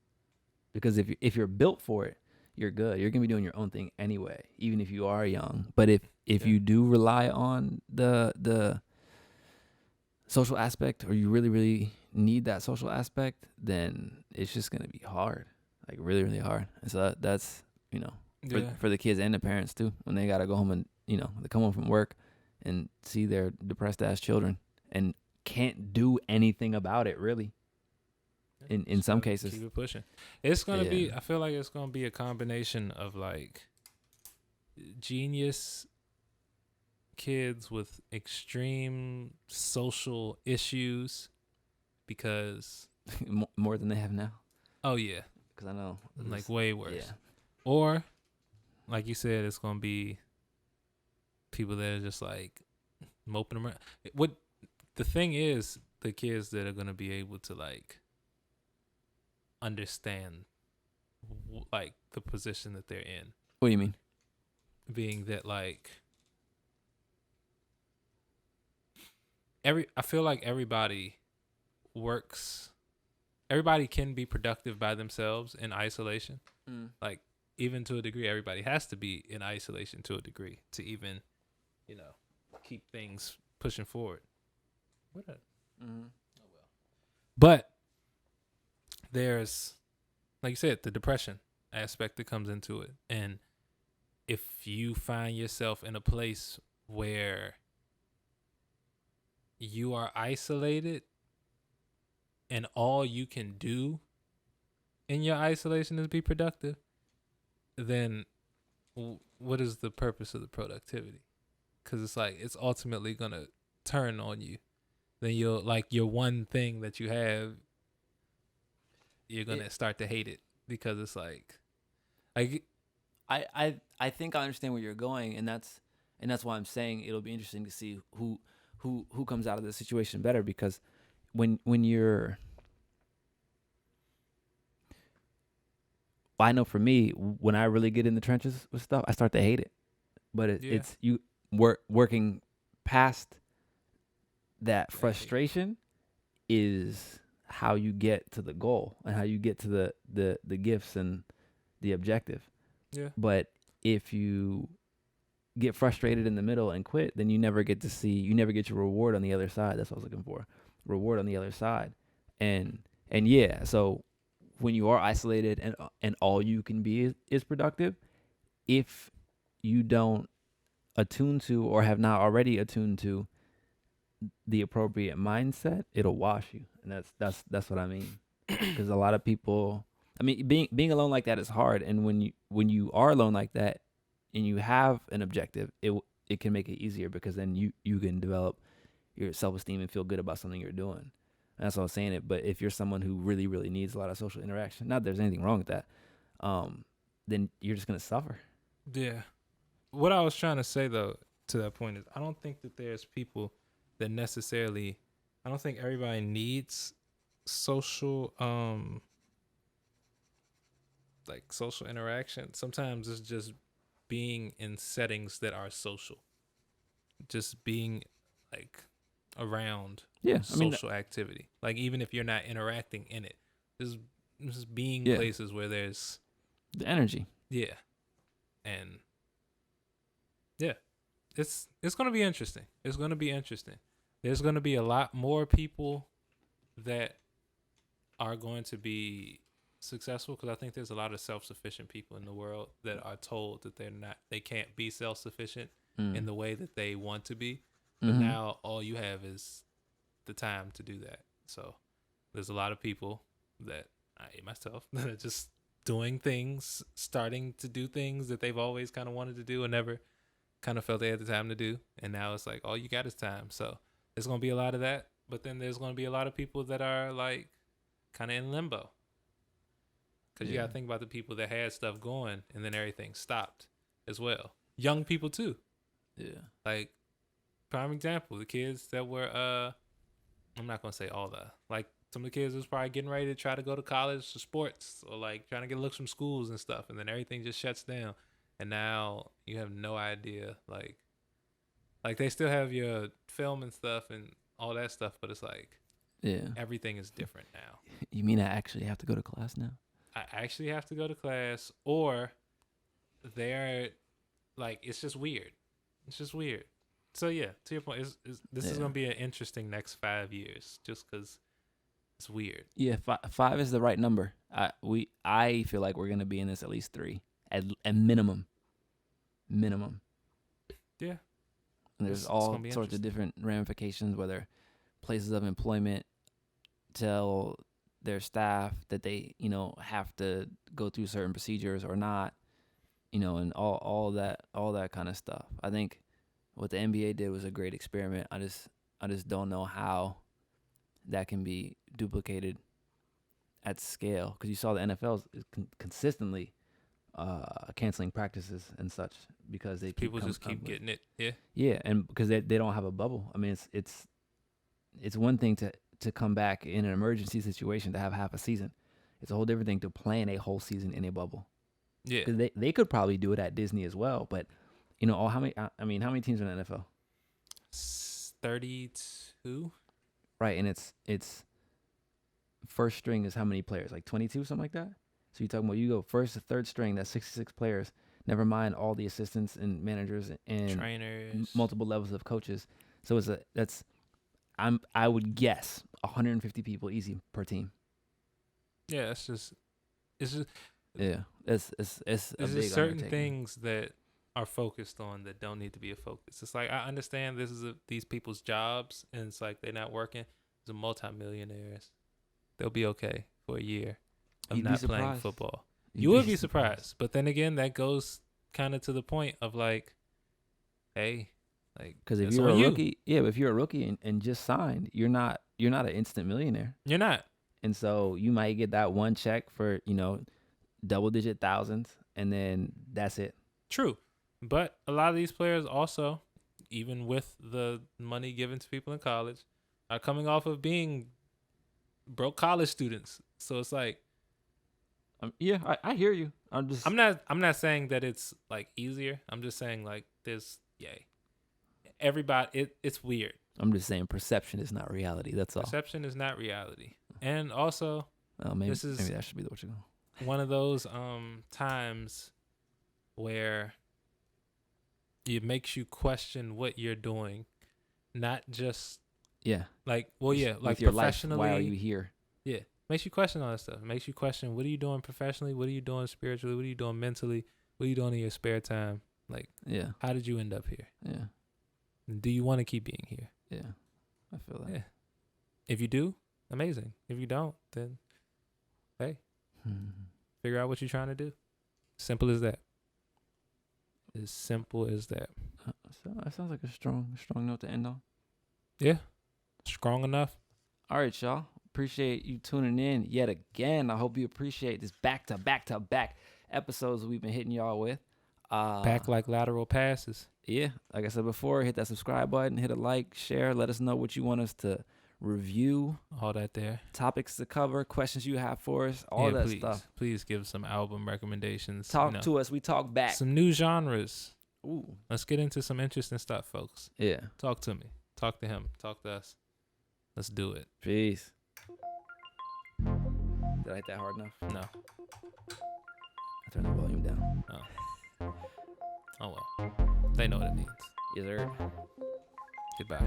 because if you're built for it, you're good. You're gonna be doing your own thing anyway, even if you are young. But if you do rely on the social aspect, or you really, really need that social aspect, then it's just gonna be hard, like really, really hard. And so that's for the kids and the parents too, when they gotta go home and they come home from work and see their depressed ass children and can't do anything about it, really. In some cases, keep it pushing. It's gonna be. I feel like it's gonna be a combination of like genius kids with extreme social issues, because more than they have now. Oh yeah, because I know like way worse. Yeah. Or like you said, it's gonna be people that are just like moping around. What the thing is, the kids that are gonna be able to like understand like the position that they're in. What do you mean? Being that like I feel like everybody can be productive by themselves in isolation. Like even to a degree, everybody has to be in isolation to a degree to even, keep things pushing forward. What a Oh well. But there's, like you said, the depression aspect that comes into it. And if you find yourself in a place where you are isolated and all you can do in your isolation is be productive, then what is the purpose of the productivity? Because it's like it's ultimately gonna turn on you. Then you'll like your one thing that you have, you're gonna start to hate it because it's like I think I understand where you're going, and that's why I'm saying it'll be interesting to see who comes out of this situation better, because when you're, I know for me, when I really get in the trenches with stuff, I start to hate it. But it's you working past that frustration is how you get to the goal and how you get to the gifts and the objective. Yeah. But if you get frustrated in the middle and quit, then you never get your reward on the other side. That's what I was looking for. Reward on the other side. And yeah, so when you are isolated and all you can be is productive, if you don't attune to or have not already attuned to the appropriate mindset, it'll wash you. And that's what I mean. Because a lot of people, I mean, being alone like that is hard. And when you are alone like that and you have an objective, it can make it easier, because then you can develop your self-esteem and feel good about something you're doing. And that's what I'm saying it. But if you're someone who really, really needs a lot of social interaction, not that there's anything wrong with that, then you're just going to suffer. Yeah. What I was trying to say, though, to that point is I don't think that there's people that necessarily, I don't think everybody needs social, like social interaction. Sometimes it's just being in settings that are social. Just being like around social activity. Like even if you're not interacting in it, just being places where there's the energy. Yeah. And yeah, it's going to be interesting. It's going to be interesting. There's going to be a lot more people that are going to be successful, because I think there's a lot of self-sufficient people in the world that are told that they can't be self-sufficient in the way that they want to be. But now all you have is the time to do that. So there's a lot of people that I myself that are just doing things, starting to do things that they've always kind of wanted to do and never kind of felt they had the time to do. And now it's like, all you got is time. So there's going to be a lot of that. But then there's going to be a lot of people that are like kind of in limbo. Because you got to think about the people that had stuff going and then everything stopped as well. Young people too. Yeah. Like, prime example, the kids that were, I'm not going to say all the, like some of the kids was probably getting ready to try to go to college for sports or like trying to get looks from schools and stuff. And then everything just shuts down. And now you have no idea, like they still have your film and stuff and all that stuff, but it's like, everything is different now. You mean I actually have to go to class now? I actually have to go to class, or they're like, it's just weird. It's just weird. So yeah, to your point, this is going to be an interesting next 5 years, just because it's weird. Yeah, 5 is the right number. I feel like we're going to be in this at least 3, at minimum. Yeah. And there's all sorts of different ramifications, whether places of employment tell their staff that they, have to go through certain procedures or not, and all that kind of stuff. I think what the NBA did was a great experiment. I just don't know how that can be duplicated at scale, because you saw the NFL is consistently canceling practices and such because people just keep getting it. Yeah, and because they don't have a bubble. I mean, it's one thing to come back in an emergency situation to have half a season. It's a whole different thing to plan a whole season in a bubble. Yeah, 'cause they could probably do it at Disney as well, but how many teams are in the NFL? 32. Right, and it's first string is how many players? Like 22, something like that. So you're talking about you go first to third string, that's 66 players. Never mind all the assistants and managers and trainers, multiple levels of coaches. So I would guess 150 people easy per team. Yeah, it's just yeah. It's a big certain undertaking. things that are focused on that don't need to be a focus. It's like, I understand this is these people's jobs, and it's like they're not working. They're multimillionaires. They'll be okay for a year of not playing football. You would be surprised. But then again, that goes kind of to the point of like, hey, like, because if you're a rookie, if you're a rookie and just signed, you're not an instant millionaire. You're not. And so you might get that one check for, double-digit thousands, and then that's it. True. But a lot of these players also, even with the money given to people in college, are coming off of being broke college students. So it's like, I hear you. I'm not saying that it's like easier. I'm just saying like everybody, it's weird. I'm just saying perception is not reality. That's all. Perception is not reality. And also, maybe that should be what you go. One of those times where it makes you question what you're doing, not just like with your professionally. Life, why are you here? Yeah, makes you question all that stuff. Makes you question what are you doing professionally, what are you doing spiritually, what are you doing mentally, what are you doing in your spare time? Like, how did you end up here? Yeah. Do you want to keep being here? Yeah, I feel that. Yeah. If you do, amazing. If you don't, then hey, figure out what you're trying to do. Simple as that. As simple as that. So that sounds like a strong note to end on. Yeah, strong enough. All right, y'all. Appreciate you tuning in yet again. I hope you appreciate this back-to-back episodes we've been hitting y'all with. Back like lateral passes. Yeah, like I said before, hit that subscribe button, hit a like, share. Let us know what you want us to review. All that there. Topics to cover, questions you have for us, all that stuff. Please give some album recommendations. Talk to us. We talk back. Some new genres. Ooh. Let's get into some interesting stuff, folks. Yeah. Talk to me. Talk to him. Talk to us. Let's do it. Peace. Did I hit that hard enough? No. I turned the volume down. Oh well. They know what it means. Yes, sir. Goodbye.